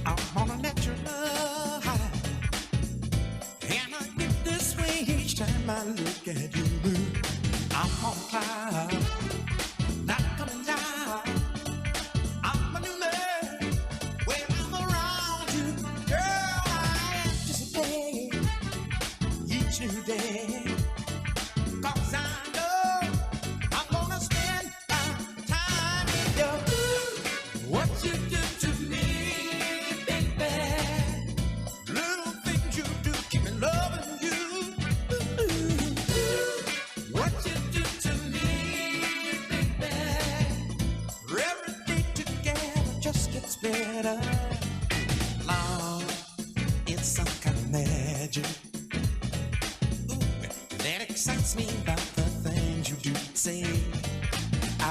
I'm on a natural high, I look at you, I'm on cloud, not coming down. I'm a new man when I'm around you, girl. I anticipate each new day, 'cause I know I'm gonna spend my time with you. What you do to me, baby, little things you do keep me loving you. What you do to me, baby, every day together just gets better. Love, it's some kind of magic. Ooh, that excites me about the things you do say. I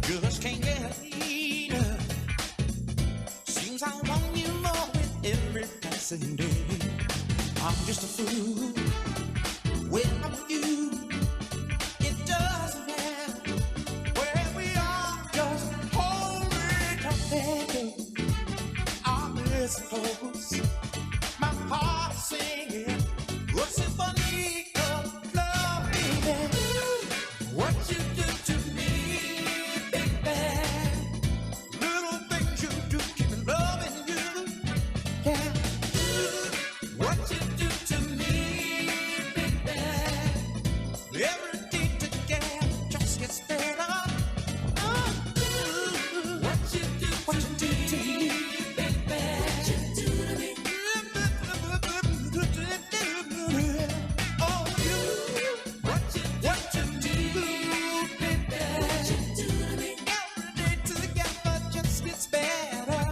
just can't get enough. Seems I want you more with every passing day. I'm just a fool when I'm with you. It doesn't matter where we are, just hold me together. I'm this close, my heart is singing a symphony of love, baby. What you do to me, baby, little things you do keep me loving you, yeah. What you do to me, baby, every day together just gets better. What you do to me, baby, what you do to me, oh you, what you do, baby, what you do to me, every day together just gets better.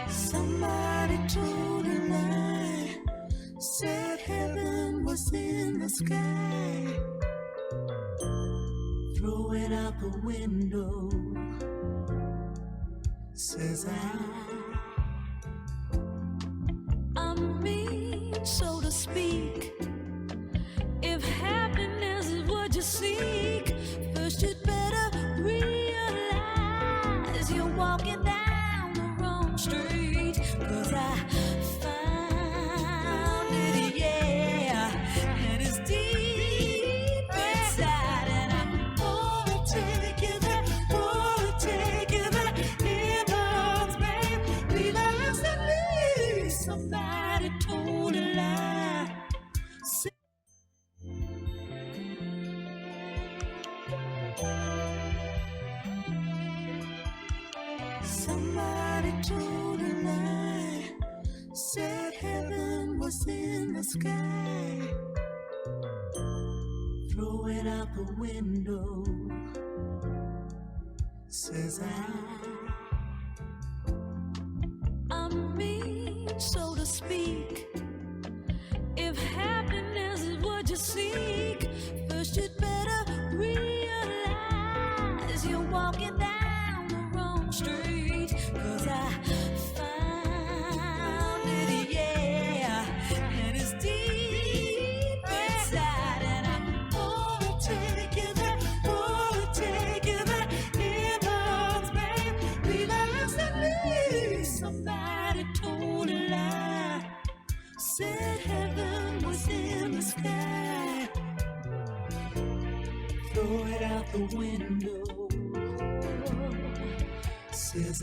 Somebody told a lie, said heaven was in the sky. Throw it out the window, says I'm mean, so to speak. If happiness is what you seek, first you'd better realize you're walking down the wrong street. 'Cause I found it, yeah, and it's deep inside, and I'm gonna take you there, gonna take you there. It hurts, babe, realize that me, somebody told a lie. Somebody told a lie, said heaven was in the sky. Throw it out the window, says I'm mean, so to speak. If happiness is what you seek, first you'd better realize you're walking down the wrong street. 'Cause I found it, yeah, and it's deep inside, and I'm gonna take you there, gonna take you there. It hurts, babe, realize that me, somebody told a lie, said heaven was in the sky. Throw it out the window, says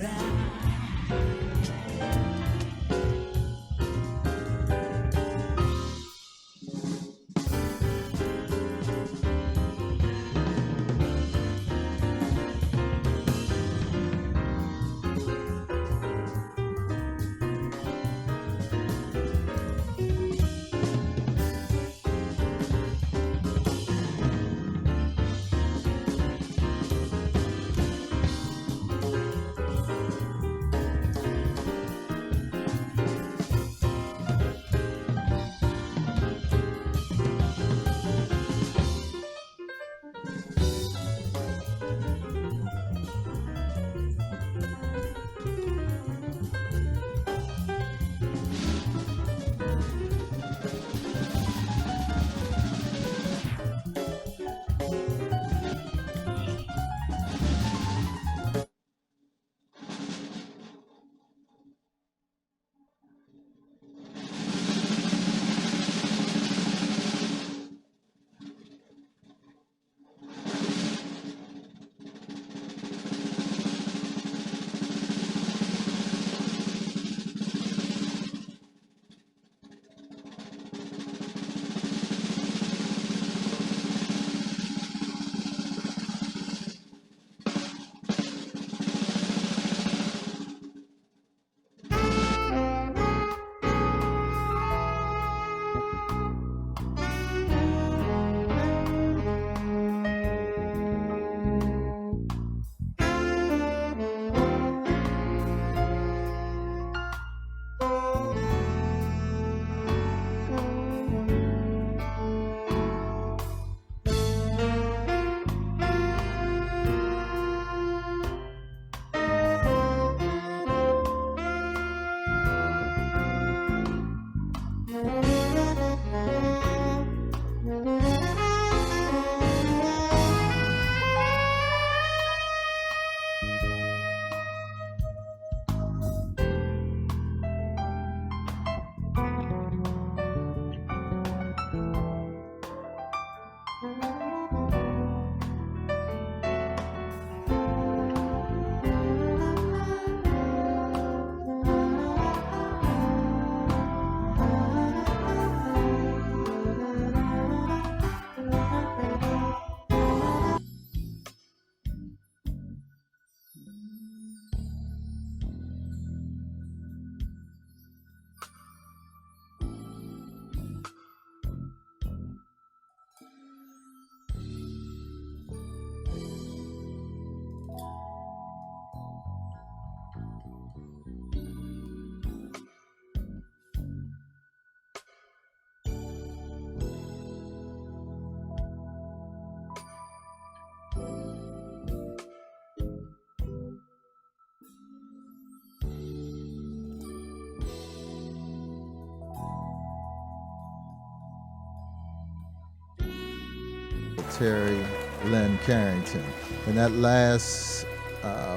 Terri Lyne Carrington. And that last,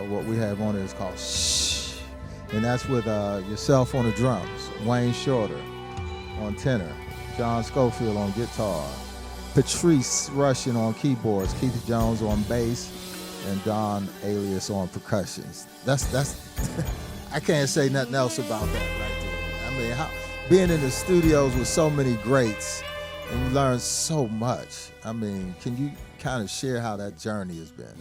what we have on it is called Shh. And that's with yourself on the drums, Wayne Shorter on tenor, John Schofield on guitar, Patrice Rushen on keyboards, Keith Jones on bass, and Don Alias on percussions. That's I can't say nothing else about that right there. I mean, being in the studios with so many greats, and you learn so much. I mean, can you kind of share how that journey has been?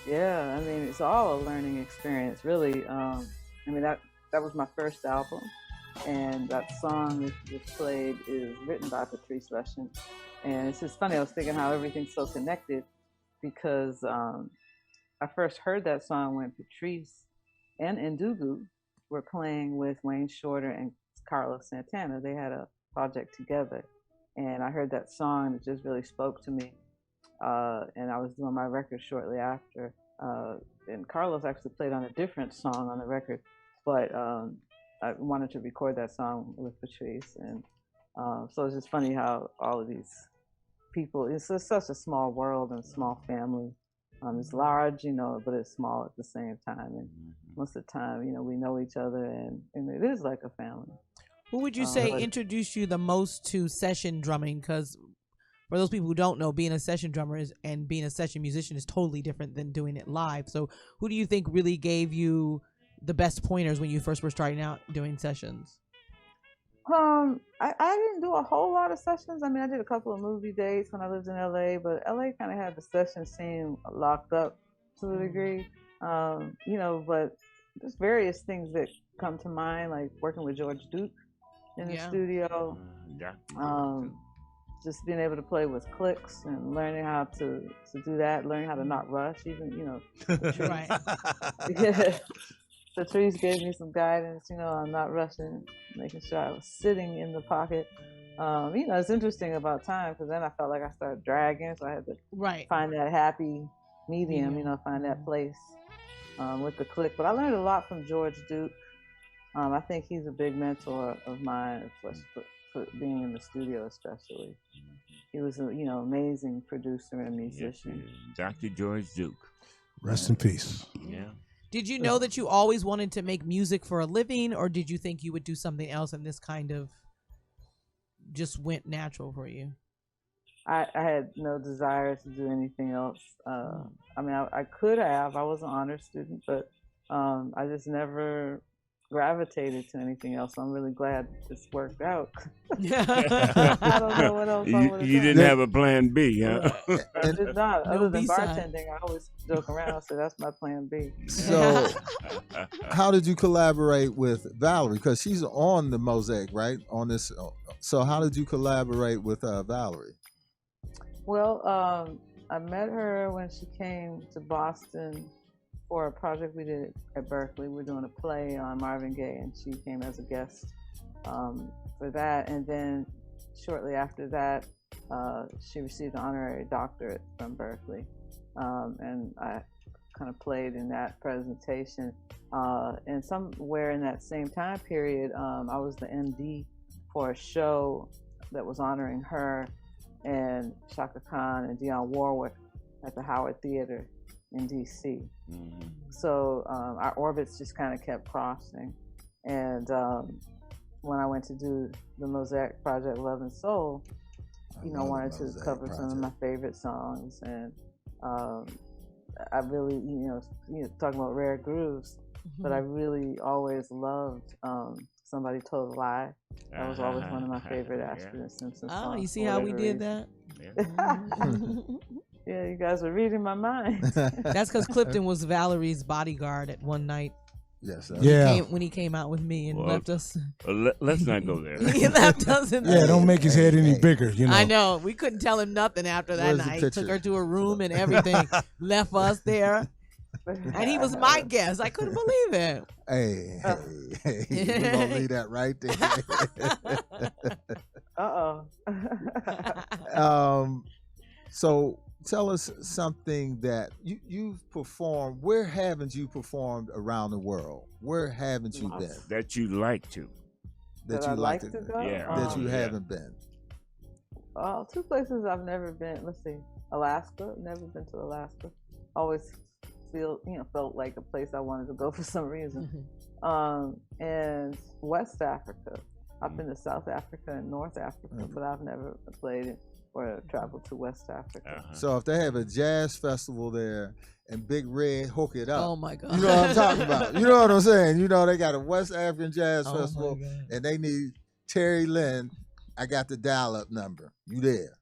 Yeah, I mean, it's all a learning experience, really. I mean, that was my first album, and that song that was played is written by Patrice Rushen. And it's just funny, I was thinking how everything's so connected, because I first heard that song when Patrice and Ndugu were playing with Wayne Shorter and Carlos Santana. They had a project together, and I heard that song, and it just really spoke to me. And I was doing my record shortly after, and Carlos actually played on a different song on the record, but I wanted to record that song with Patrice, and so it's just funny how all of these people, it's just such a small world and small family. It's large, you know, but it's small at the same time, and most of the time, you know, we know each other, and it is like a family. Who would you say introduced you the most to session drumming? Because for those people who don't know, being a session drummer and being a session musician is totally different than doing it live. So who do you think really gave you the best pointers when you first were starting out doing sessions? I didn't do a whole lot of sessions. I mean, I did a couple of movie dates when I lived in LA, but LA kind of had the session scene locked up to a degree. You know, but there's various things that come to mind, like working with George Duke in the studio. Just being able to play with clicks and learning how to do that, learning how to not rush, even, you know. Right. Patrice gave me some guidance, you know, on not rushing, making sure I was sitting in the pocket. You know, it's interesting about time, because then I felt like I started dragging, so I had to find that happy medium, you know, find that place with the click. But I learned a lot from George Duke. I think he's a big mentor of mine for being in the studio, especially. He was a, you know, amazing producer and musician. Yes, Dr. George Duke. Rest in peace. Yeah. Did you know that you always wanted to make music for a living, or did you think you would do something else and this kind of just went natural for you? I had no desire to do anything else. I mean, I could have. I was an honor student, but I just never gravitated to anything else. So I'm really glad this worked out. I don't know what else I would have You didn't have a plan B, huh? I did not. No Other than B-side. bartending, I always joke around. I say that's my plan B. So, how did you collaborate with Valerie? Because she's on the Mosaic, right? On this. So, how did you collaborate with Valerie? Well, I met her when she came to Boston for a project we did at Berkeley. We were doing a play on Marvin Gaye, and she came as a guest for that. And then shortly after that, she received an honorary doctorate from Berkeley. And I kind of played in that presentation. And somewhere in that same time period, I was the MD for a show that was honoring her and Shaka Khan and Dionne Warwick at the Howard Theater in DC. So our orbits just kind of kept crossing. And when I went to do the Mosaic project, Love and Soul, you know, wanted to cover some of my favorite songs. And I really, you know, talking about rare grooves, but I really always loved Somebody Told a Lie. That was always one of my favorite Ashford and Simpson songs. Oh, you see how we did that? Yeah, you guys are reading my mind. That's because Clifton was Valerie's bodyguard at one night. Yes. When he came out with me and left us. Let's not go there. He left us. Don't make his head any bigger. You know. I know. We couldn't tell him nothing after that night. Took her to a room and everything. Left us there. And he was my guest. I couldn't believe it. Hey, we're gonna leave that right there. So tell us something that you've performed. Where haven't you performed around the world? Where haven't you been? That you like to. That you like to go? Yeah. That you haven't been. Two places I've never been. Let's see, Alaska. Never been to Alaska. Always felt like a place I wanted to go for some reason. And West Africa. I've been to South Africa and North Africa, but I've never played or traveled to West Africa. So if they have a jazz festival there and Big Red hook it up. Oh my God. You know what I'm talking about. You know what I'm saying? You know, they got a West African Jazz Festival and they need Terri Lyne. I got the dial-up number. You there?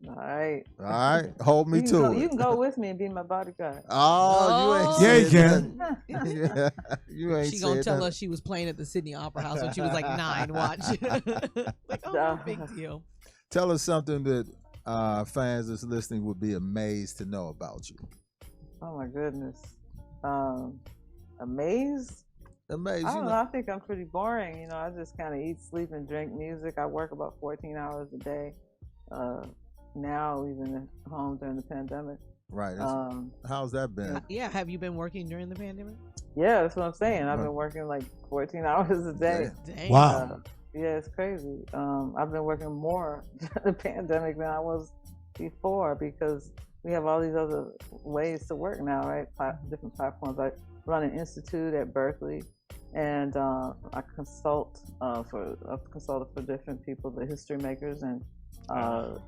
All right. All right. Hold me to it. You can go with me and be my bodyguard. Oh, you ain't can. Yeah, you ain't She gonna tell nothing. us she was playing at the Sydney Opera House when she was like 9. Watch. Like, oh, no big deal. Tell us something that fans that's listening would be amazed to know about you. Oh my goodness. Amazed? Amazed. I don't know. I think I'm pretty boring. You know, I just kind of eat, sleep, and drink music. I work about 14 hours a day. Now, even at home during the pandemic. Right. How's that been? Yeah. Have you been working during the pandemic? Yeah, that's what I'm saying. I've been working like 14 hours a day. Dang. Wow. Yeah, it's crazy. I've been working more during the pandemic than I was before because we have all these other ways to work now, right? Different platforms. I run an institute at Berkeley, and I consult consulted for different people, the history makers, and the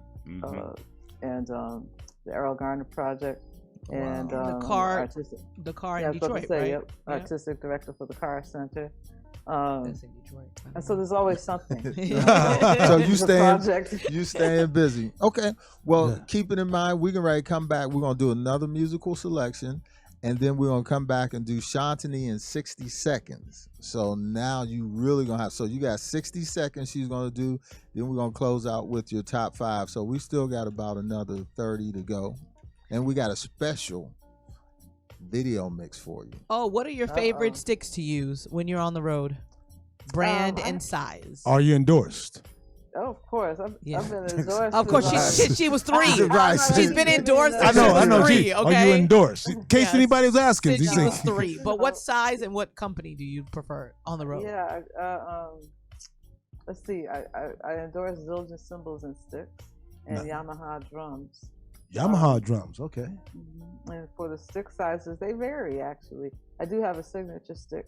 Errol Garner Project, and the car in Detroit, right? Yep, artistic director for the Car Center. That's in Detroit. And so there's always something. So you staying busy. Okay. Well, keep it in mind. We're going to come back. We're going to do another musical selection, and then we're going to come back and do Shantini in 60 seconds. So now you really going to have, so you got 60 seconds she's going to do. Then we're going to close out with your top 5. So we still got about another 30 to go. And we got a special video mix for you. Oh, what are your favorite sticks to use when you're on the road? Brand and size. Are you endorsed? Oh, of course. I've been endorsed. Of course, she was 3. Right. She's been endorsed. I know. 3, Are okay? you endorsed? In case anybody was asking. She was 3. But what size and what company do you prefer on the road? Yeah. Let's see. I endorse Zildjian cymbals and sticks and Yamaha drums. Yamaha drums, okay. And for the stick sizes, they vary, actually. I do have a signature stick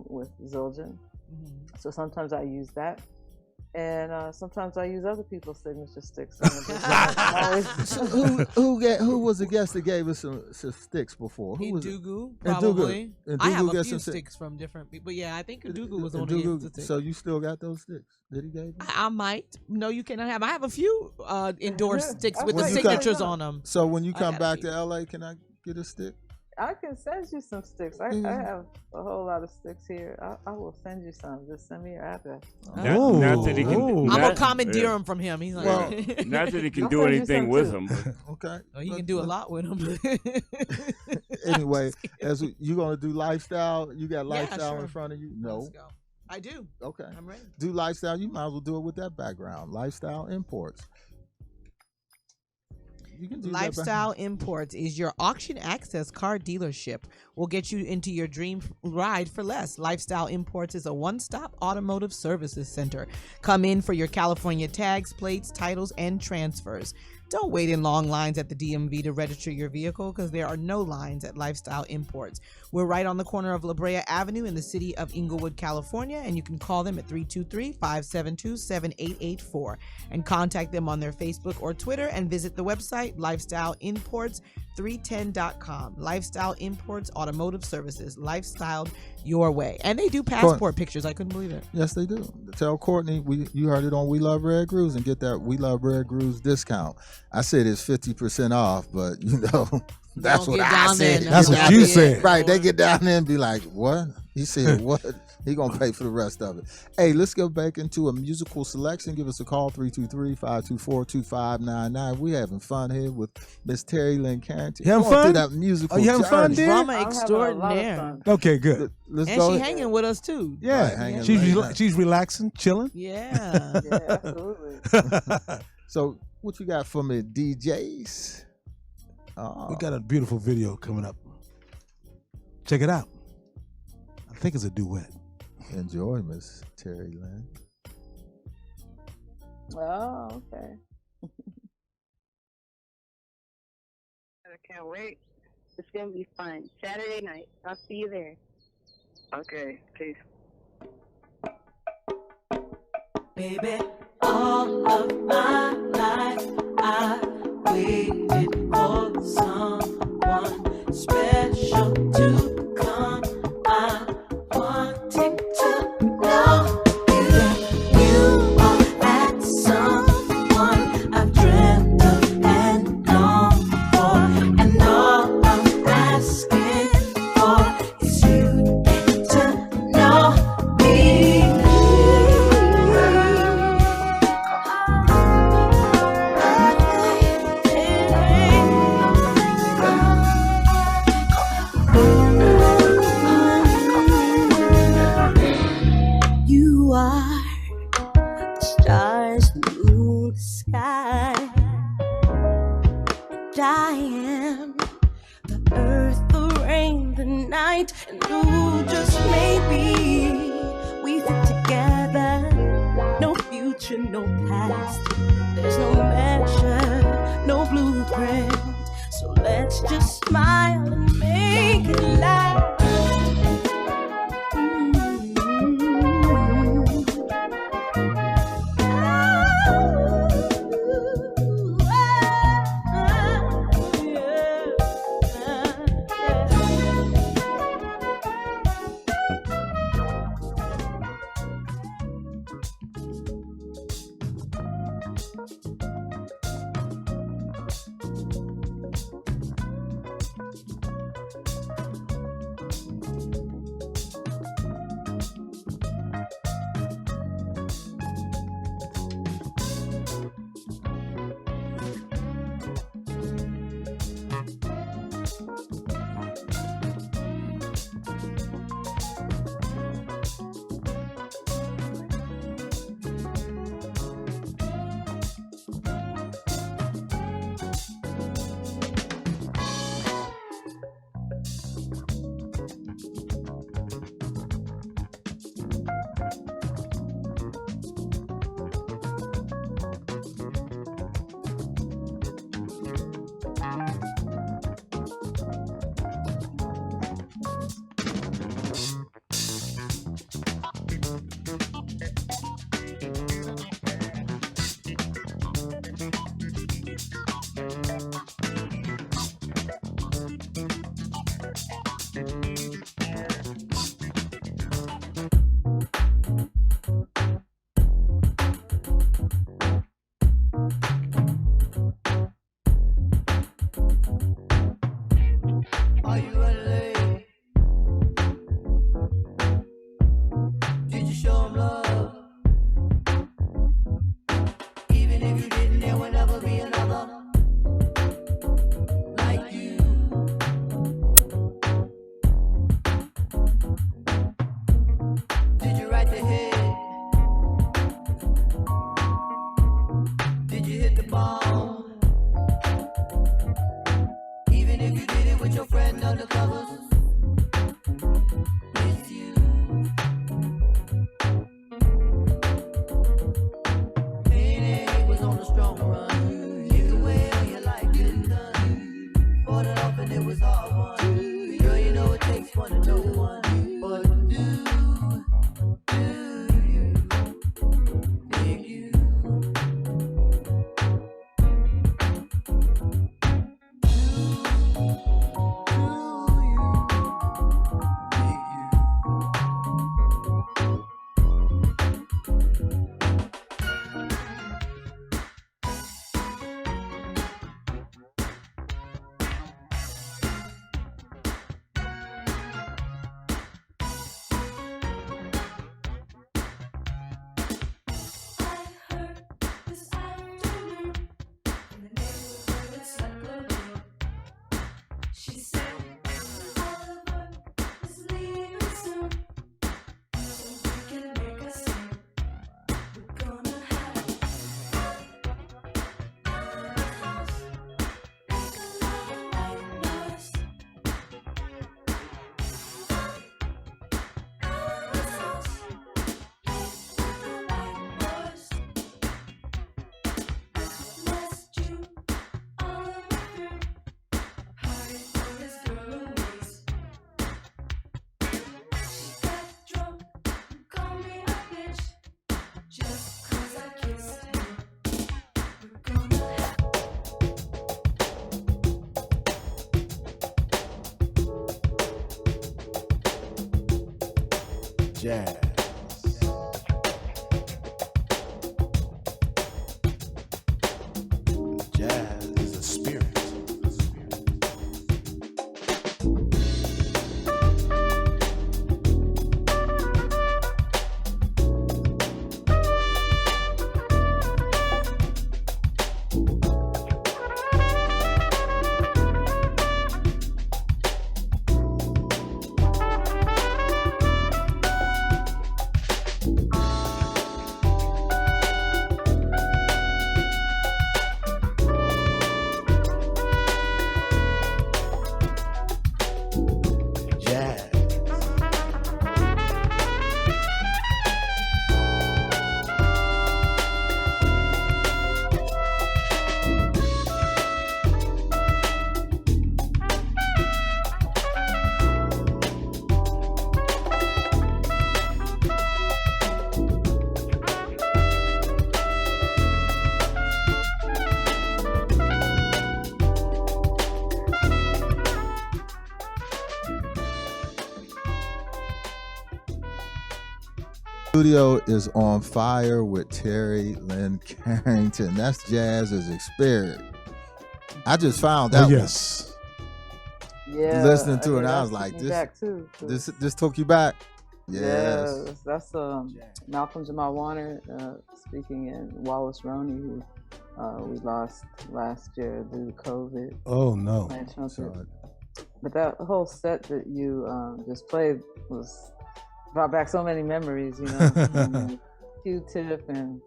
with Zildjian. So sometimes I use that. And sometimes I use other people's signature sticks. So who was the guest that gave us some sticks before? Who was Ndugu, probably. Ndugu I have a few few sticks from different people. Yeah, I think Ndugu was the one who gave the sticks. So you still got those sticks that he gave you? I might. No, you cannot have. I have a few endorsed sticks with the signatures on them. So when you come back to LA, can I get a stick? I can send you some sticks. I have a whole lot of sticks here. I will send you some. Just send me your address. Not that he can. I'm gonna commandeer them from him. He's like, not that he can do anything with them. Okay. He can do a lot with them. Anyway, you gonna do lifestyle? You got lifestyle in front of you? No. Let's go. I do. Okay. I'm ready. Do lifestyle. You might as well do it with that background. Lifestyle Imports. Lifestyle Imports is your auction access car dealership. Will get you into your dream ride for less. Lifestyle Imports is a one-stop automotive services center. Come in for your California tags, plates, titles, and transfers. Don't wait in long lines at the DMV to register your vehicle because there are no lines at Lifestyle Imports. We're right on the corner of La Brea Avenue in the city of Inglewood, California, and you can call them at 323-572-7884 and contact them on their Facebook or Twitter and visit the website lifestyleimports310.com. Lifestyle Imports Automotive Services, lifestyled your way. And they do passport pictures. I couldn't believe it. Yes, they do. Tell Courtney you heard it on We Love Red Grooves and get that We Love Red Grooves discount. I said it's 50% off, but you know, that's what I said. That's what you said. Right. They get down there and be like, what? He said, what? He going to pay for the rest of it. Hey, let's go back into a musical selection. Give us a call, 323-524-2599. We're having fun here with Miss Terri Lyne Carrington. You having fun? That musical you having fun, dear? Drama extraordinaire. Okay, good. Let's and go. she hanging with us, too. Yeah. She's relaxing, chilling. Yeah. Yeah, absolutely. So what you got for me, DJs? We got a beautiful video coming up. Check it out. I think it's a duet. Enjoy, Miss Terri Lyne. Oh, okay. I can't wait. It's going to be fun. Saturday night. I'll see you there. Okay, peace. Baby, all of my life I waited for someone special to come. I wanted to know if you are that someone I've dreamt of and longed for, and all I'm asking for is you to know me. You are the stars, the moon, the sky, and I am the earth, the rain, the night, and ooh, just maybe we fit together. No future, no past, there's no measure, no blueprint. So let's just smile and make it last. Are you running late? Did you show him love? Even if you didn't, there will never be another like you. Did you write the hit? Did you hit the ball? Even if you did it with your friend undercover, it's you. Pain and hate was on a strong run. Either way, you like it done. Fought it off and it was hard won. Girl, you know it takes one to know one. But do you think you? Jazz. Jazz is a spirit. Studio is on fire with Terri Lyne Carrington. That's Jazz as a Spirit. I just found that yes. Yeah. Listening to it, mean, I was that like, took me back too. this took you back. Yes. Yeah, that's Malcolm Jamal Warner speaking, and Wallace Roney, who we lost last year due to COVID. Oh no. But that whole set that you just played brought back so many memories, you know. Q-Tip and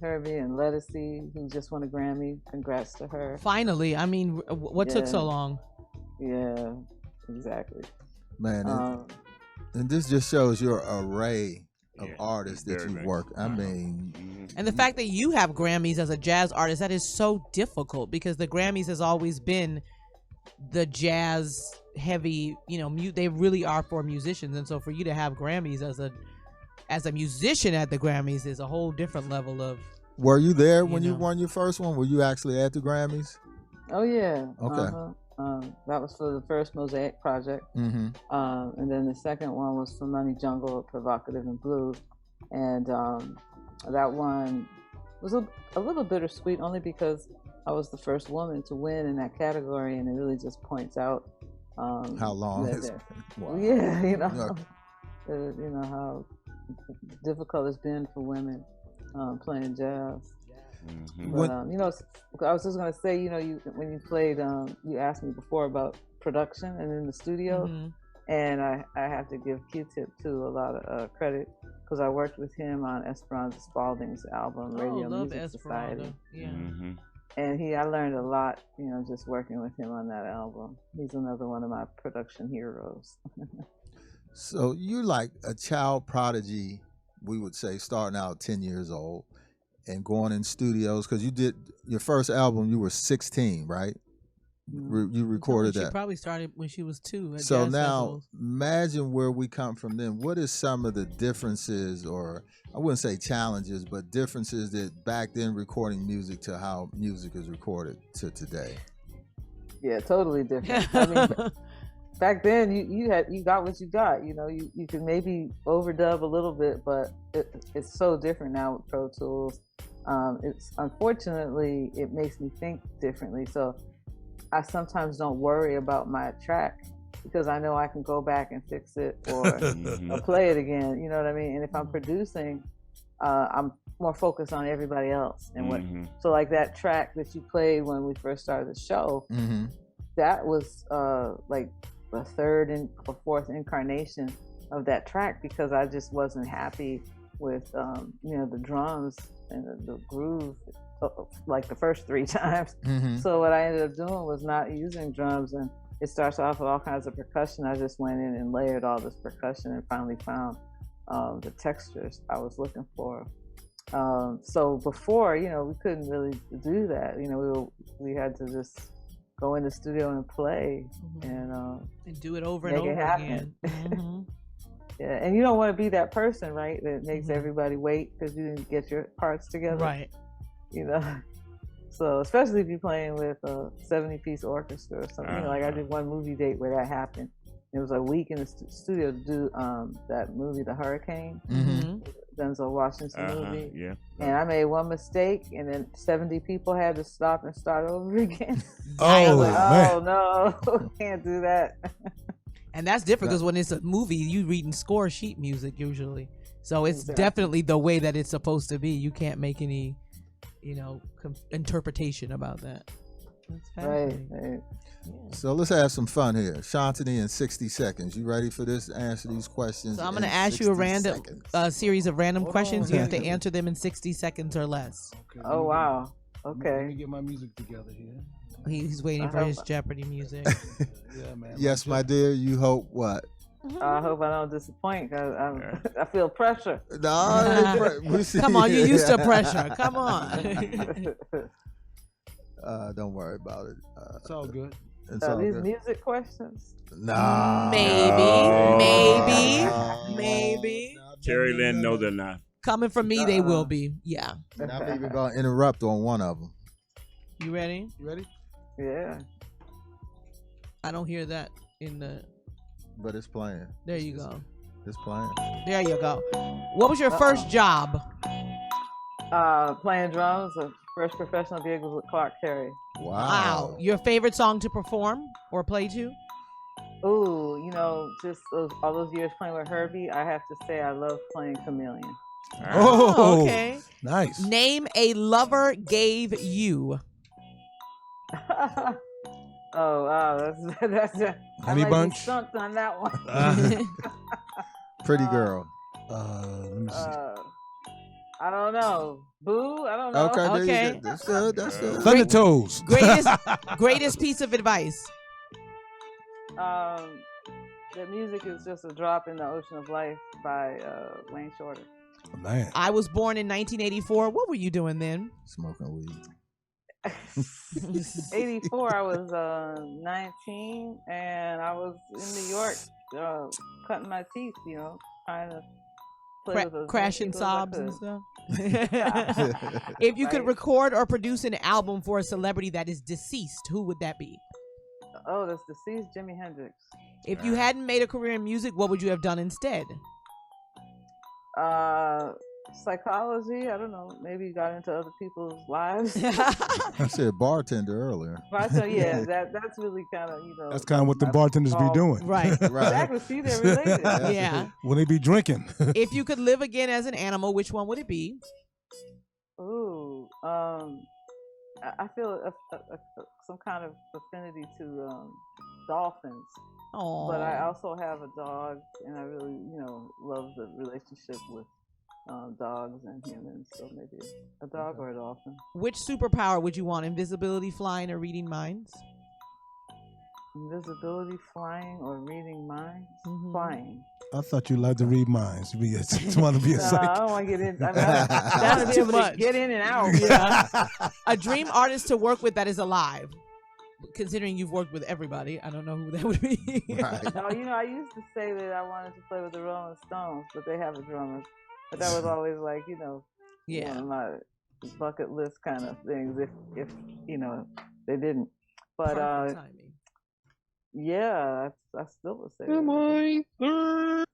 Herbie and Lettucey, who just won a Grammy. Congrats to her. Finally, I mean, what took so long? Yeah, exactly. Man, and this just shows your array of artists that you work. I mean, and the fact that you have Grammys as a jazz artist, that is so difficult, because the Grammys has always been the jazz heavy, you know, they really are for musicians, and so for you to have Grammys as a musician at the Grammys is a whole different level of. Were you there when you won your first one? Were you actually at the Grammys? Oh yeah. Okay. That was for the first Mosaic project, and then the second one was for Money Jungle, Provocative, and Luvv, and that one was a little bittersweet, only because I was the first woman to win in that category, and it really just points out how long it's wow. Yeah, you know, you know how difficult it's been for women playing jazz. But you know, I was just gonna say, you know, when you played, you asked me before about production and in the studio, and I have to give Q-Tip too a lot of credit, because I worked with him on Esperanza Spalding's album Radio Music Society. Yeah. And I learned a lot, you know, just working with him on that album. He's another one of my production heroes. So you're like a child prodigy, we would say, starting out 10 years old and going in studios, because you did your first album, you were 16, right? You recorded that. She probably started when she was 2. So now imagine where we come from then. What is some of the differences, or I wouldn't say challenges, but differences that back then recording music to how music is recorded to today? Yeah, totally different. I mean, back then you got what you got. You know, you could maybe overdub a little bit, but it's so different now with Pro Tools. It's unfortunately, it makes me think differently. So I sometimes don't worry about my track, because I know I can go back and fix it or play it again. You know what I mean? And if I'm producing, I'm more focused on everybody else and what. So like that track that you played when we first started the show, that was like the third or fourth incarnation of that track, because I just wasn't happy with you know, the drums and the groove like the first 3 times. So what I ended up doing was not using drums, and it starts off with all kinds of percussion. I just went in and layered all this percussion and finally found the textures I was looking for. So before, you know, we couldn't really do that. You know, we had to just go in the studio and play and do it over and over again. Yeah, and you don't want to be that person, right, that makes everybody wait because you didn't get your parts together. Right. You know, so especially if you're playing with a 70-piece orchestra or something. You know, like I did one movie date where that happened, It was a week in the studio to do that movie, The Hurricane, Denzel Washington movie. Yeah. And I made one mistake, and then 70 people had to stop and start over again. Oh, man. Oh no, can't do that. And that's different because when it's a movie, you reading score sheet music usually. So it's definitely the way that it's supposed to be. You can't make any, interpretation about that. That's fascinating. Right. Yeah. So let's have some fun here. Shantini, in 60 seconds. You ready for this? Answer these questions. So I'm going to ask you a series of random questions. You have to answer them in 60 seconds or less. Okay, Oh wow. Let Okay. me get my music together here. He's waiting for his Jeopardy music. Yeah, man. Yes, my dear. You hope what? I hope I don't disappoint. Cause I feel pressure. No, we see. Come on, you're used to pressure. Come on. Don't worry about it. It's all good. It's all These good. music questions. Nah. Maybe. Terri Lyne, no, they're not. Coming from me, they will be. Yeah. And I'm even going to interrupt on one of them. You ready? You ready? Yeah. I don't hear that in the. But it's playing. There you go. It's playing. There you go. What was your first job? Playing drums. The first professional gig was with Clark Terry. Wow. Your favorite song to perform or play to? Ooh, just all those years playing with Herbie, I have to say I love playing Chameleon. Oh, okay. Nice. Name a lover gave you. Oh wow, that's Honey I might Bunch? be stumped on that one. Pretty girl. Let me see. I don't know. Boo, I don't know. Okay, there Okay. you go. That's good. That's good. Thunder Toes. Greatest piece of advice. The music is just a drop in the ocean of life by Wayne Shorter. Man. I was born in 1984. What were you doing then? Smoking weed. 84, I was 19, and I was in New York cutting my teeth, trying to play with those Crashing people as I sobs and could. stuff. If you could Right. record or produce an album for a celebrity that is deceased, who would that be? Oh, that's deceased Jimi Hendrix. If you hadn't made a career in music, what would you have done instead? Psychology, I don't know. Maybe got into other people's lives. I said bartender earlier. But yeah, that's really kind of, That's kind of what the bartenders be doing. Right. Right. Exactly. See, they're related. Yeah. When they be drinking. If you could live again as an animal, which one would it be? Ooh, I feel some kind of affinity to dolphins. Oh. But I also have a dog, and I really, love the relationship with dogs and humans. So maybe a dog or a dolphin. Which superpower would you want? Invisibility, flying, or reading minds? Invisibility, flying, or reading minds? Mhm. Flying. I thought you liked to read minds. You want to be a No, psychic. I don't want to get in. I want to be too able much. to get in and out. Yeah. A dream artist to work with that is alive. Considering you've worked with everybody, I don't know who that would be. Right. No, I used to say that I wanted to play with the Rolling Stones, but they have a drummer. But that was always like, Yeah. one of my bucket list kind of things. If they didn't. But Perfect timing. yeah, I still would say. That.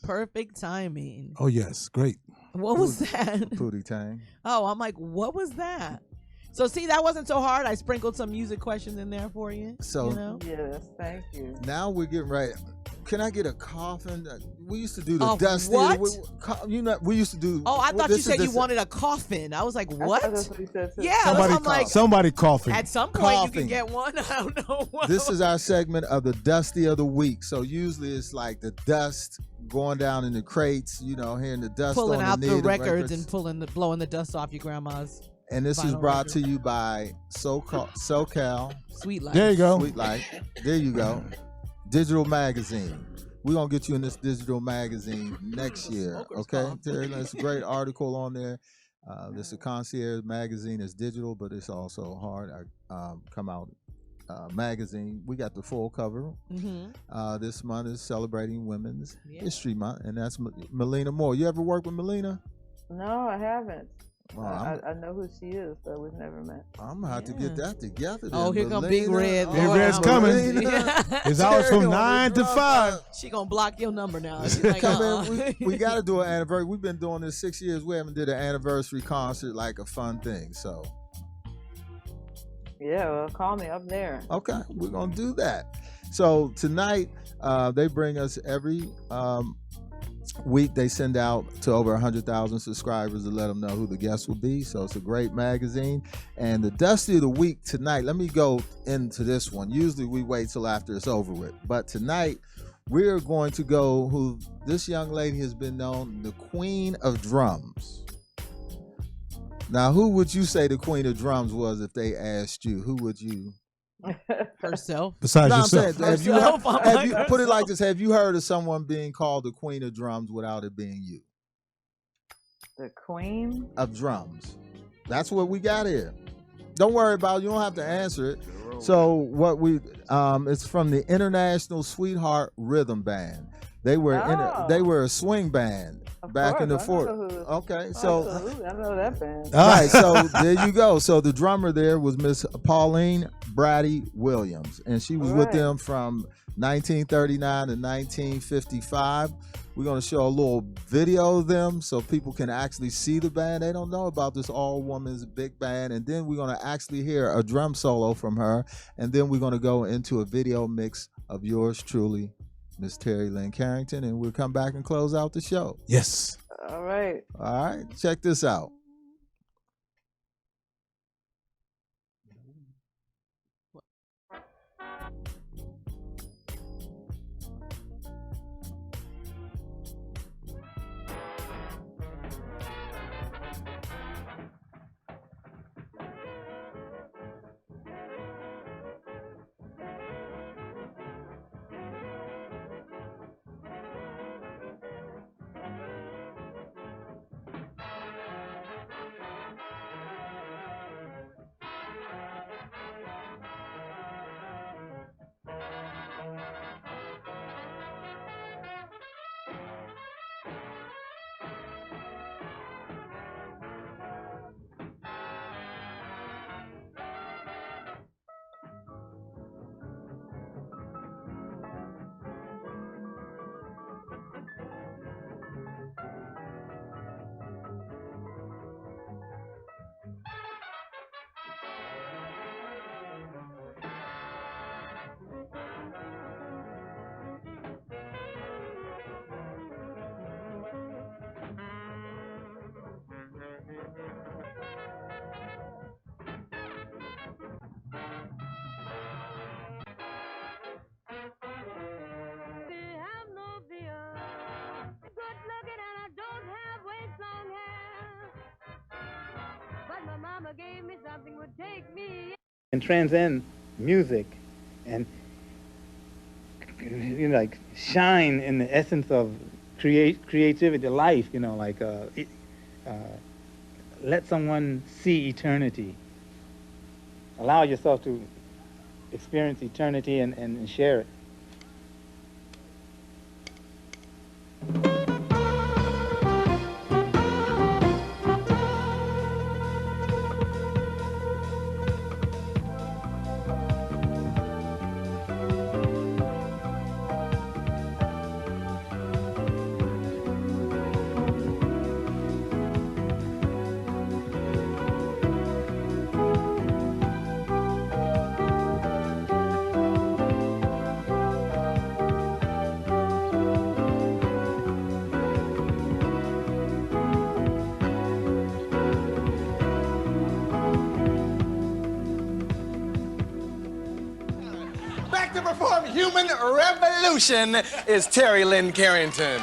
Perfect timing. Oh, yes. Great. What was that? Pootie Tang. Oh, I'm like, what was that? So see, that wasn't so hard. I sprinkled some music questions in there for you. So Yes, thank you. now we're getting ready. Can I get a coffin? We used to do the Oh, dusty. what? We used to do. Oh, I thought you said you this- wanted a coffin. I was like, I what? thought that's what he said too. Yeah, Somebody, I'm like, somebody coughing. at some point you Coughing. can get one. I don't know what. This is our segment of the dusty of the week. So usually it's like the dust going down in the crates, hearing the dust pulling on out the the native records and blowing the dust off your grandma's And this is vinyl brought record. to you by SoCal Sweet Life. There you go. Sweet Light. There you go. Digital magazine. We're going to get you in this digital magazine next year. Okay, Terry? There's a great article on there. This is a concierge magazine. It's digital, but it's also hard. Come out magazine. We got the full cover. Mm-hmm. This month is celebrating Women's Yeah. History Month, and that's Melina Moore. You ever work with Melina? No, I haven't. I know who she is, but we've never met. I'm gonna have to get that together. Oh, here come Big Red. Big Red's coming. It's hours from 9 to 5. She gonna block your number now. She's like, we got to do an anniversary. We've been doing this 6 years. We haven't did an anniversary concert, like a fun thing. So yeah, well, call me up there. Okay, we're gonna do that. So tonight, they bring us every week. They send out to over 100,000 subscribers to let them know who the guests will be. So it's a great magazine. And the Dusty of the Week tonight, let me go into this one. Usually we wait till after it's over with. But tonight, we're going to go who this young lady has been known, the Queen of Drums. Now, who would you say the Queen of Drums was if they asked you? Who would you? Herself. Besides yourself. Put it like this. Have you heard of someone being called the Queen of Drums without it being you? The Queen of Drums. That's what we got here. Don't worry about it. You don't have to answer it. So what it's from the International Sweetheart Rhythm Band. They were they were a swing band back in the 40s. Okay, so absolutely. I know that band. Right, so there you go. So the drummer there was Miss Pauline Brady Williams, and she was with them from 1939 to 1955. We're going to show a little video of them so people can actually see the band. They don't know about this all-women's big band. And then we're going to actually hear a drum solo from her. And then we're going to go into a video mix of yours truly, Miss Terri Lyne Carrington. And we'll come back and close out the show. Yes. All right. All right. Check this out. Gave me something would take me and transcend music and like shine in the essence of creativity, life, let someone see eternity. Allow yourself to experience eternity and share it. To perform Human Revolution is Terri Lyne Carrington.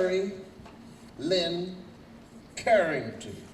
Terri Lyne Carrington.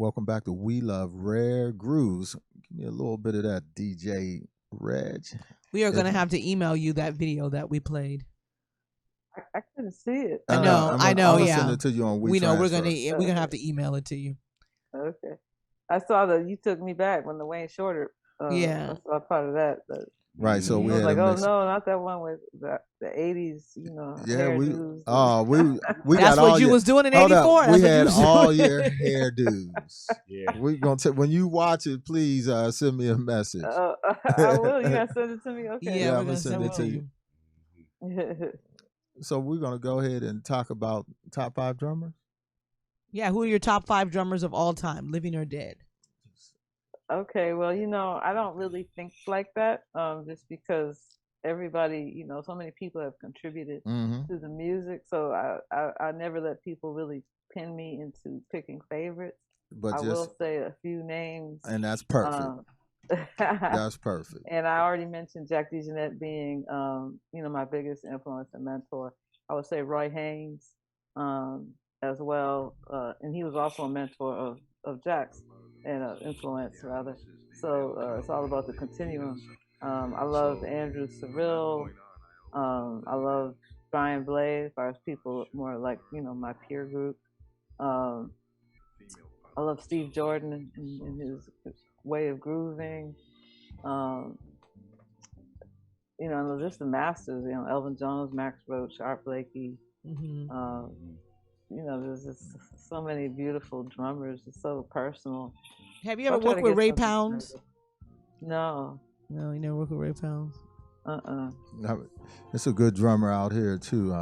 Welcome back to We Love Rare Grooves. Give me a little bit of that DJ Reg. We are going to have to email you that video that we played. I couldn't see it. I know. I'm gonna Yeah. send it to you on We know we're WeTransfer. gonna have to email it to you. Okay. I saw that you took me back when the Wayne Shorter. Yeah. I saw part of that. But Right, so we I was had like, a oh mix. no, not that one with the '80s. Yeah, we hairdos. we That's got what all you your, was doing in hold up, '84. We That's what you had was all doing. your hairdos. Yeah. We gonna when you watch it, please send me a message. I will. You gotta send it to me. Okay. Yeah, we're I'm gonna send it to you. So we're gonna go ahead and talk about top 5 drummers. Yeah, who are your top 5 drummers of all time, living or dead? Okay, well, I don't really think like that, just because everybody, so many people have contributed to the music, so I never let people really pin me into picking favorites. But I will say a few names. And that's perfect. That's perfect. And I already mentioned Jack DeJohnette being, my biggest influence and mentor. I would say Roy Haynes, as well, and he was also a mentor of Jack's and influence rather. So it's all about the continuum. I love Andrew Cyrille. I love Brian Blade, as far as people more like my peer group. I love Steve Jordan and his way of grooving. Just the masters. Elvin Jones, Max Roach, Art Blakey. There's just so many beautiful drummers. It's so personal. Have you ever worked with Ray Pounds? No. No, you never worked with Ray Pounds? It's a good drummer out here too,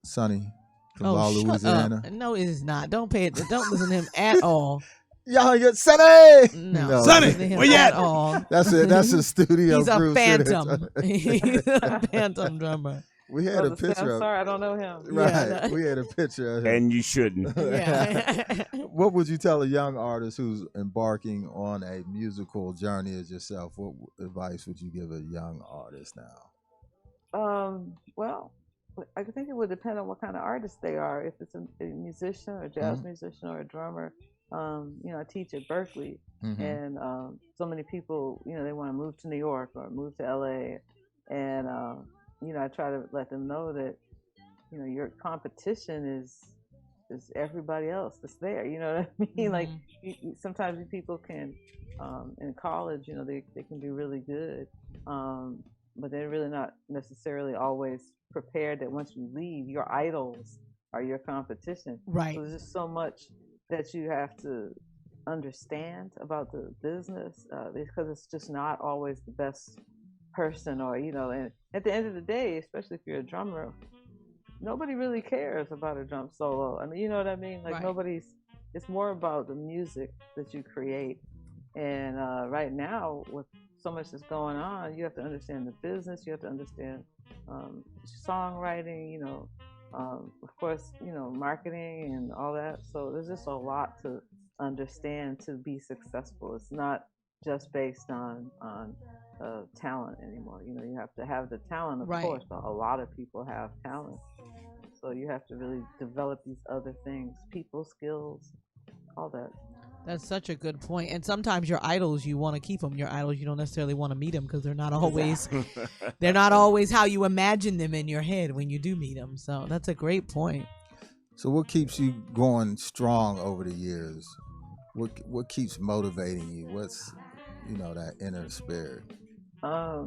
Sonny from Oh, shut Louisiana. up. No, it is not. Don't listen to him at all. Y'all get Sonny. No, Sonny, listen to him where you at at? all. That's it. That's a studio. He's a group phantom. sitting. He's a phantom drummer. We had a picture I'm of. sorry, I don't know him. Right. Yeah. We had a picture of him. And you shouldn't. Yeah. What would you tell a young artist who's embarking on a musical journey as yourself? What advice would you give a young artist now? Well, I think it would depend on what kind of artist they are. If it's a musician or a jazz musician or a drummer, I teach at Berkeley, and so many people, they want to move to New York or move to LA, and I try to let them know that, your competition is everybody else that's there. You know what I mean? Like sometimes people can, in college, they can be really good, but they're really not necessarily always prepared that once you leave, your idols are your competition. Right. So there's just so much that you have to understand about the business, because it's just not always the best person, or and at the end of the day, especially if you're a drummer, nobody really cares about a drum solo. I mean, you know what I mean? Like Right. It's more about the music that you create. And right now, with so much that's going on, you have to understand the business, you have to understand songwriting, of course, marketing and all that. So there's just a lot to understand to be successful. It's not just based on talent anymore. You have to have the talent, of Right. course, but a lot of people have talent. So you have to really develop these other things, people skills, all that. That's such a good point. And sometimes your idols, you want to keep them. Your idols, you don't necessarily want to meet them because they're not always how you imagine them in your head when you do meet them. So that's a great point. So what keeps you going strong over the years? What keeps motivating you? What's that inner spirit? I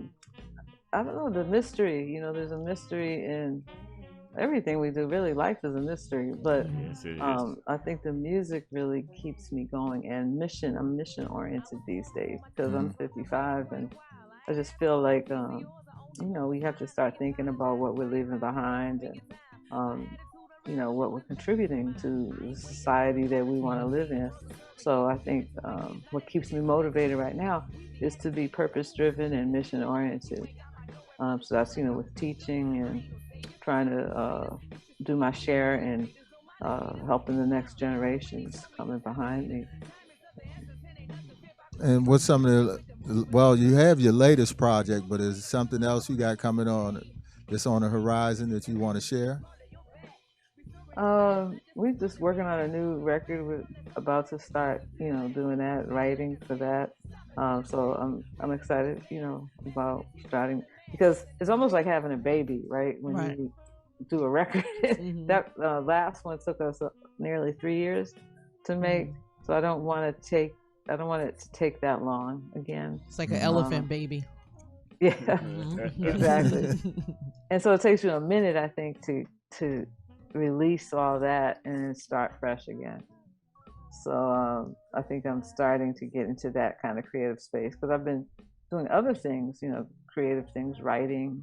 don't know, the mystery. There's a mystery in everything we do. Really, life is a mystery. But Yes, it is. I think the music really keeps me going. And I'm mission oriented these days because I'm 55, and I just feel like we have to start thinking about what we're leaving behind, and what we're contributing to the society that we want to live in. So I think what keeps me motivated right now is to be purpose-driven and mission-oriented. So that's, with teaching and trying to do my share in helping the next generations coming behind me. And what's some of you have your latest project, but is something else you got coming on that's on the horizon that you want to share? We're just working on a new record. We're about to start, doing that, writing for that. So I'm excited, about starting, because it's almost like having a baby, right? When you do a record, that last one took us nearly 3 years to make. So I don't want it to take that long again. It's like an elephant baby. Yeah, exactly. And so it takes you a minute, I think, to release all that and then start fresh again. So I think I'm starting to get into that kind of creative space, because I've been doing other things, creative things, writing,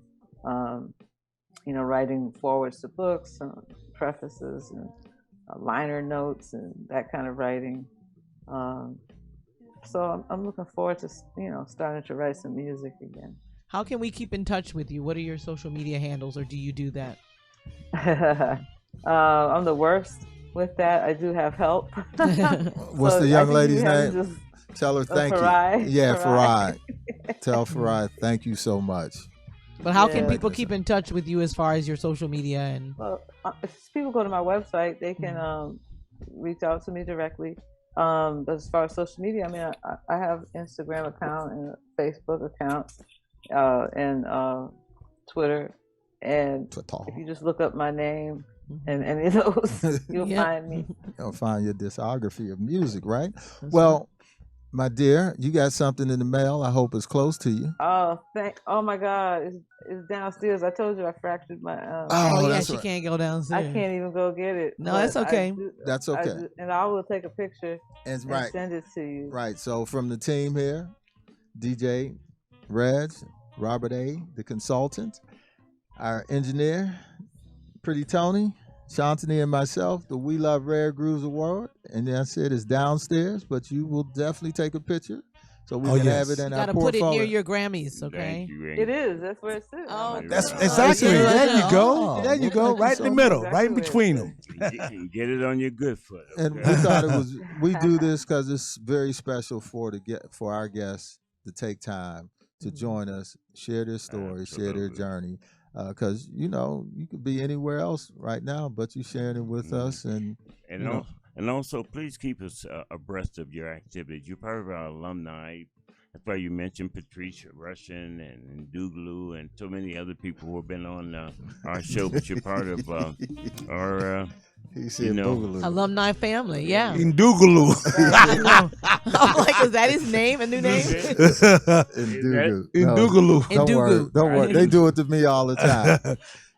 writing forwards to books, prefaces, and liner notes, and that kind of writing. So I'm looking forward to, starting to write some music again. How can we keep in touch with you? What are your social media handles, or do you do that? I'm the worst with that. I do have help. What's the young lady's name? Tell her thank you. Farai. Yeah, Farai. Tell Farai thank you so much. But how can people keep in touch with you as far as your social media? And well, if people go to my website, they can reach out to me directly. But as far as social media, I mean, I have Instagram account and a Facebook account, and Twitter. And if you just look up my name and any of those, you'll find me. You'll find your discography of music, right? Well, my dear, you got something in the mail. I hope it's close to you. Oh my God, it's downstairs. I told you I fractured my. She can't go downstairs. I can't even go get it. No, that's okay. That's okay. And I will take a picture and send it to you. Right. So from the team here, DJ Reg, Robert A., the consultant, our engineer, Pretty Tony, Shantini, and myself, the We Love Rare Grooves Award. And that's it. It's downstairs, but you will definitely take a picture so we can have it in our portfolio. You got to put it near your Grammys, okay? It is. That's where it sits. Oh, that's exactly. There you go. There you go. Right in the middle. Exactly right in between them. Get it on your good foot. Okay? And we thought we do this because it's very special for our guests to take time to join us, share their story, share their journey. Because you could be anywhere else right now, but you're sharing it with us, and also please keep us abreast of your activities. You're part of our alumni. That's why you mentioned Patricia Russian and Dougaloo and so many other people who have been on our show. But you're part of our alumni family. Yeah, in Dougaloo. I'm like, is that his name? A new name? In Dougaloo. Don't worry. They do it to me all the time.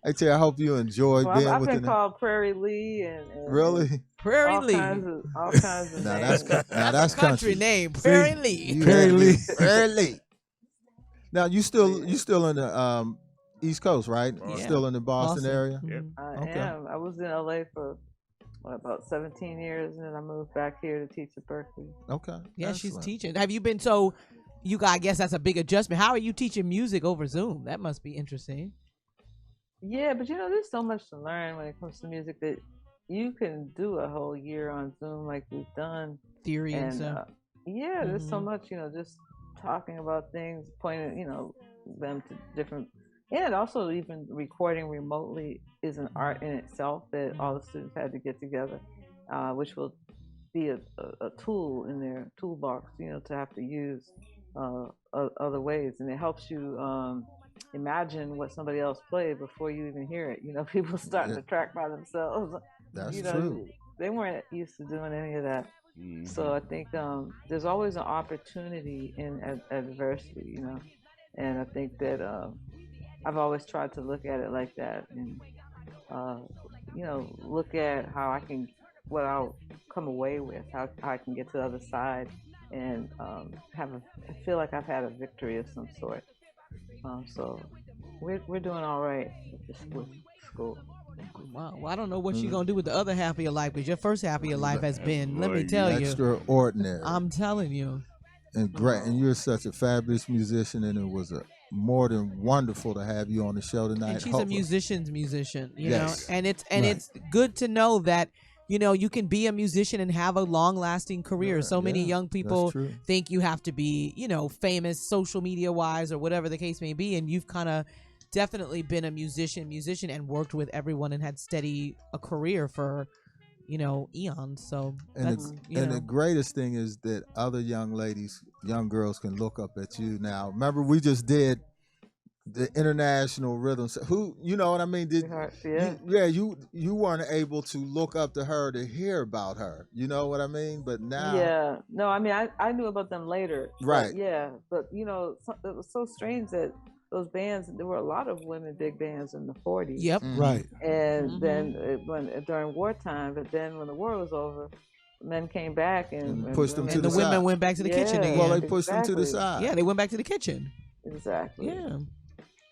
Hey, Terri, I hope you enjoy being with I've been called Prairie Lee and really Prairie Lee. All kinds of names. That's country name. Prairie Lee. Prairie Lee. Now you still in the East Coast, right? Yeah. Still in the Boston area? Yep. I am. I was in LA for about 17 years, and then I moved back here to teach at Berkeley. Okay. Yeah, she's teaching. Have you been I guess that's a big adjustment. How are you teaching music over Zoom? That must be interesting. Yeah, but there's so much to learn when it comes to music that you can do a whole year on Zoom like we've done. Theory and stuff. There's so much, just talking about things, pointing, them to different, and also even recording remotely is an art in itself that all the students had to get together, which will be a tool in their toolbox, to have to use other ways, and it helps you imagine what somebody else played before you even hear it. People starting to track by themselves. That's true. They weren't used to doing any of that. Mm-hmm. So I think there's always an opportunity in adversity, and I think that I've always tried to look at it like that, and look at what I'll come away with, how I can get to the other side, and I feel like I've had a victory of some sort. So we're doing all right with school. Wow. Well, I don't know what you're going to do with the other half of your life, because your first half of your life has been, let me tell you, extraordinary. I'm telling you. And great. And you're such a fabulous musician, and it was more than wonderful to have you on the show tonight. And she's a musician's musician, you know, and it's good to know that, you can be a musician and have a long-lasting career. So many young people think you have to be, famous social media-wise or whatever the case may be, and you've kind of definitely been a musician and worked with everyone and had a career for eons. So And that's the greatest thing is that other young ladies, young girls can look up at you now. Remember, we just did the international rhythm. Who, you know what I mean? You weren't able to look up to her to hear about her. You know what I mean? But now, Yeah, no, I mean, I knew about them later. Right. But it was so strange that those bands. There were a lot of women big bands in the 40s. Yep. Right. And then during wartime, but then when the war was over, men came back and pushed them to the the women side. went back to the kitchen again. Well, they pushed them to the side. Yeah, they went back to the kitchen. Exactly. Yeah.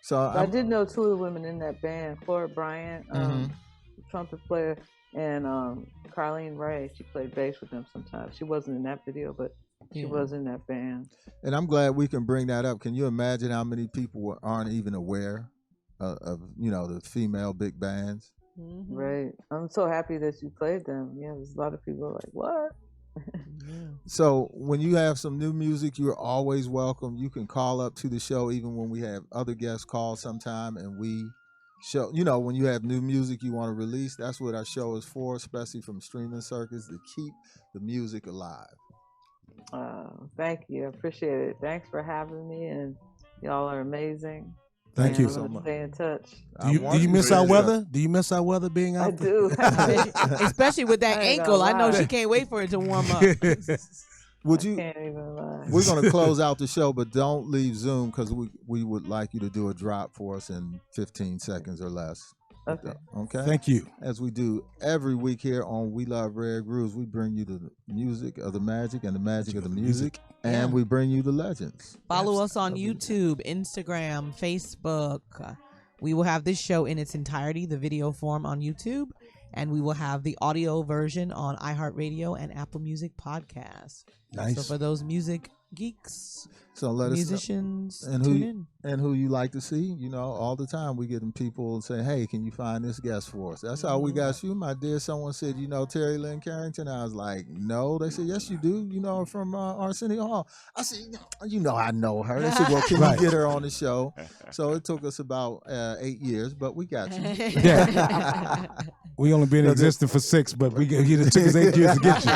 So I did know two of the women in that band, Cora Bryant, trumpet player, and Carlene Ray. She played bass with them sometimes. She wasn't in that video, but she was in that band. And I'm glad we can bring that up. Can you imagine how many people aren't even aware of the female big bands? Right. I'm so happy that you played them. Yeah, there's a lot of people like, what? So when you have some new music, you're always welcome. You can call up to the show even when we have other guests call sometime, and we show, when you have new music you want to release, that's what our show is for, especially from streaming circuits, to keep the music alive. Thank you. I appreciate it. Thanks for having me, and y'all are amazing. Thank you so much. Stay in touch. Do you miss our weather? Do you miss our weather being out there? I do. Especially with that ankle. I know she can't wait for it to warm up. Would you? Can't even lie. We're going to close out the show, but don't leave Zoom because we would like you to do a drop for us in 15 seconds or less. Okay. Thank you. As we do every week here on We Love Rare Grooves, we bring you the music of the magic and the magic of the music, and we bring you the legends. Follow us on YouTube, Instagram, Facebook. We will have this show in its entirety, the video form on YouTube, and we will have the audio version on iHeartRadio and Apple Music Podcasts. Nice. So for those music geeks, so let musicians, us know. tune in. And who you like to see. All the time we get them people saying, hey, can you find this guest for us? That's how we got you, my dear. Someone said, Terri Lyne Carrington? I was like, no. They said, yes, you do. You know her from Arsenio Hall. I said, I know her. They said, well, can you get her on the show? So it took us about 8 years, but we got you. Yeah. We only been in existence for 6, but it took us 8 years to get you.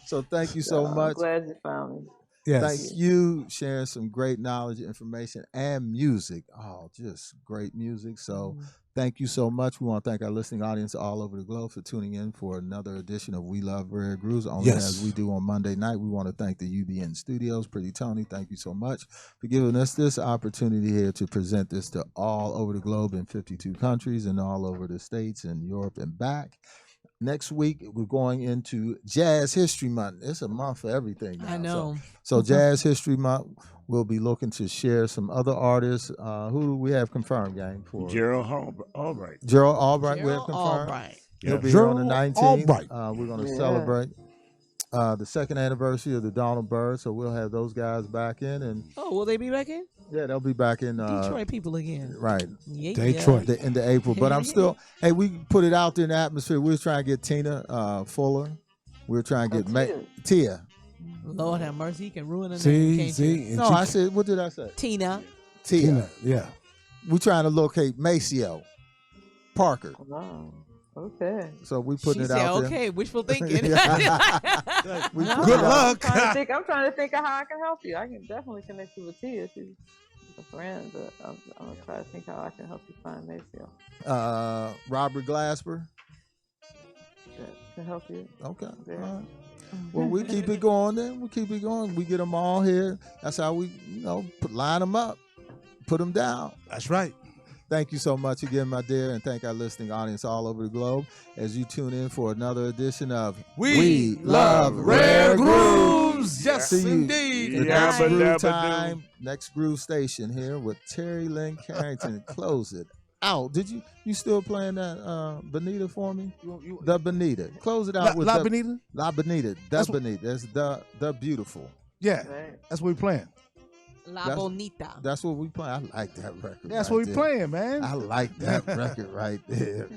So thank you so much. I'm glad you found me. Yes. Thank you, sharing some great knowledge, information, and music. Oh, just great music. So thank you so much. We want to thank our listening audience all over the globe for tuning in for another edition of We Love Rare Grooves, only as we do on Monday night. We want to thank the UBN Studios. Pretty Tony, thank you so much for giving us this opportunity here to present this to all over the globe in 52 countries and all over the States and Europe and back. Next week, we're going into Jazz History Month. It's a month for everything now. I know. So Jazz History Month, we'll be looking to share some other artists. Who do we have confirmed, gang? For Gerald Albright. Gerald Albright, we have confirmed. Albright. He'll be Gerald here on the 19th. Albright. We're going to celebrate the second anniversary of the Donald Byrd, so we'll have those guys back in. And will they be back in? yeah, they'll be back in Detroit people again. Right. Yeah. Detroit. Into April. But I'm still, hey, we put it out there in the atmosphere. We were trying to get Tina Fuller. We were trying to get Tia. Lord have mercy, he can ruin a name. Can't you? No, I said, what did I say? Tina. Tia. Yeah. We're trying to locate Maceo Parker. Wow. Okay. So we putting She it said, out there. okay, wishful thinking. Good I'm luck. trying to think of how I can help you. I can definitely connect you with Tia. She's a friend, but I'm going to try to think how I can help you find Maceo. Robert Glasper. That can help you. Okay. Yeah. All right. Well, we keep it going then. We keep it going. We get them all here. That's how we, line them up, put them down. That's right. Thank you so much again, my dear, and thank our listening audience all over the globe as you tune in for another edition of We Love Rare Grooves. Yes, See you indeed. the next groove time, next groove station here with Terri Lyne Carrington. Close it out. Did you still playing that Bonita for me? The Bonita. Close it out with La Bonita? La Bonita. The Bonita. That's the beautiful. Yeah, that's what we're playing. La Bonita. That's what we play. I like that record. That's right what we're there. playing, man. I like that record right there.